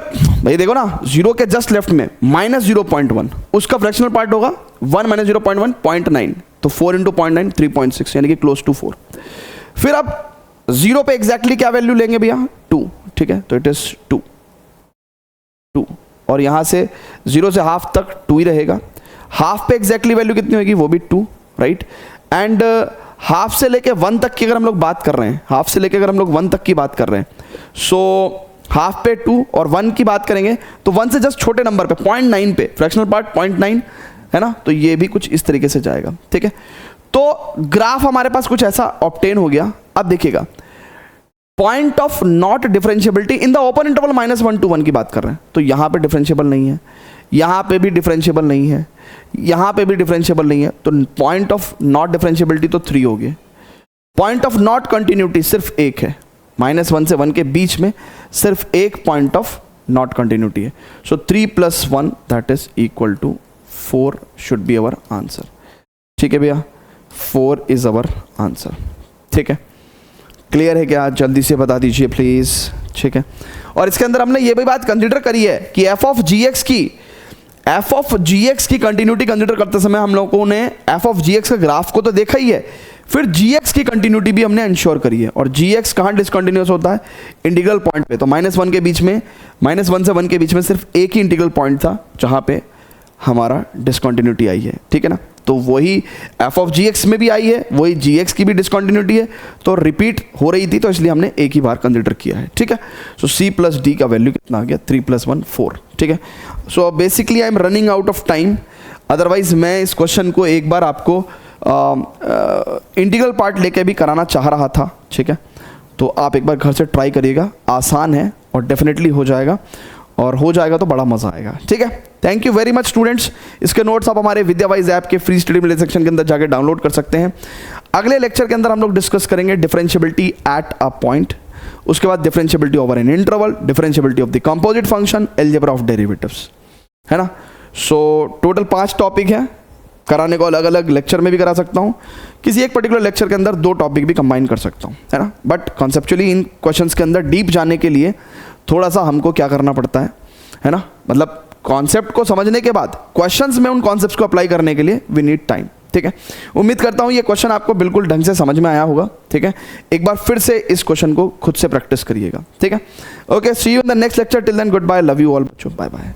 S1: भाई देखो ना 0 के जस्ट लेफ्ट में -0.1, उसका फ्रैक्शनल पार्ट होगा 1 - 0.1 0.9, तो 4 × 0.9 3.6, यानी कि क्लोज टू 4। फिर अब 0 पे एग्जैक्टली क्या वैल्यू लेंगे भैया, 2, ठीक है, तो इट इज 2, और यहां से 0 से हाफ तक 2 ही रहेगा। हाफ पे एग्जैक्टली वैल्यू कितनी होगी, वो भी 2, राइट। एंड हाफ से लेके 1 तक की अगर हम लोग बात कर रहे हैं, हाफ से लेके अगर हम लोग 1 तक की बात कर रहे हैं, सो हाफ पे 2 और 1 की बात करेंगे तो 1 से जस्ट छोटे नंबर पे 0.9 पे फ्रैक्शनल पार्ट 0.9 है ना, तो ये भी कुछ इस तरीके से जाएगा, ठीक है। तो ग्राफ हमारे पास कुछ ऐसा ऑब्टेन हो गया। अब देखिएगा point of not differentiability in the open interval -1 to 1 की बात कर रहे हैं, तो यहां पे डिफरेंशिएबल नहीं है, यहां पे भी डिफरेंशिएबल नहीं है, यहां पे भी डिफरेंशिएबल नहीं है, तो पॉइंट ऑफ नॉट डिफरेंशिएबिलिटी तो 3 हो गए। पॉइंट ऑफ नॉट कंटिन्यूटी सिर्फ 1 है, -1 से 1 के बीच में सिर्फ एक पॉइंट ऑफ नॉट कंटिन्यूटी है. So 3 + 1 that is equal to 4 should be our answer. ठीक है भैया, 4 इज अवर आंसर. ठीक है, क्लियर है क्या? जल्दी से बता दीजिए प्लीज. ठीक है, और इसके अंदर हमने ये भी बात कंसिडर करी है कि एफ ऑफ जी एक्स की कंटिन्यूटी कंसिडर करते समय हम लोगों ने एफ ऑफ जी एक्स का ग्राफ को तो देखा ही है, फिर जी एक्स की कंटिन्यूटी भी हमने इंश्योर करी है. और जी एक्स कहाँ डिसकंटिन्यूस होता है? इंटीग्रल पॉइंट पे. तो -1 के बीच में, -1 से 1 के बीच में सिर्फ एक ही इंटीग्रल पॉइंट था जहाँ पे हमारा डिसकंटिन्यूटी आई है. ठीक है ना, तो वही एफ ऑफ जी एक्स में भी आई है, वही जी एक्स की भी डिसकंटिन्यूटी है, तो रिपीट हो रही थी, तो इसलिए हमने एक ही बार कंसिडर किया है. ठीक है, सो सी प्लस डी का वैल्यू कितना आ गया? 3 + 1 4. ठीक है, so basically I am running out of time. Otherwise मैं इस क्वेश्चन को एक बार आपको इंटीग्रल पार्ट लेके भी कराना चाह रहा था. ठीक है, तो आप एक बार घर से ट्राई करिएगा, आसान है और डेफिनेटली हो जाएगा, और हो जाएगा तो बड़ा मज़ा आएगा. ठीक है, thank you very much students. इसके नोट्स आप हमारे विद्यावाइज ऐप के फ्री स्टडी मिले सेक्शन के अंदर जाके डाउनलोड कर सकते हैं. अगले लेक्चर के अंदर हम लोग डिस्कस करेंगे डिफरेंशियबिलिटी एट अ पॉइंट, उसके बाद differentiability over an interval, differentiability of the composite function, algebra of derivatives, है ना. सो टोटल 5 टॉपिक है. कराने को अलग अलग लेक्चर में भी करा सकता हूँ, किसी एक पर्टिकुलर लेक्चर के अंदर 2 टॉपिक भी कंबाइन कर सकता हूँ, है ना. बट कॉन्सेप्चुअली इन क्वेश्चंस के अंदर डीप जाने के लिए थोड़ा सा हमको क्या करना पड़ता है ना, मतलब कॉन्सेप्ट को समझने के बाद क्वेश्चंस में उन कॉन्सेप्ट्स को अप्लाई करने के लिए वी नीड टाइम. ठीक है, उम्मीद करता हूँ ये क्वेश्चन आपको बिल्कुल ढंग से समझ में आया होगा. ठीक है, एक बार फिर से इस क्वेश्चन को खुद से प्रैक्टिस करिएगा. ठीक है, okay, see you in the next lecture. Till then good bye, love you all बच्चों, बाय बाय.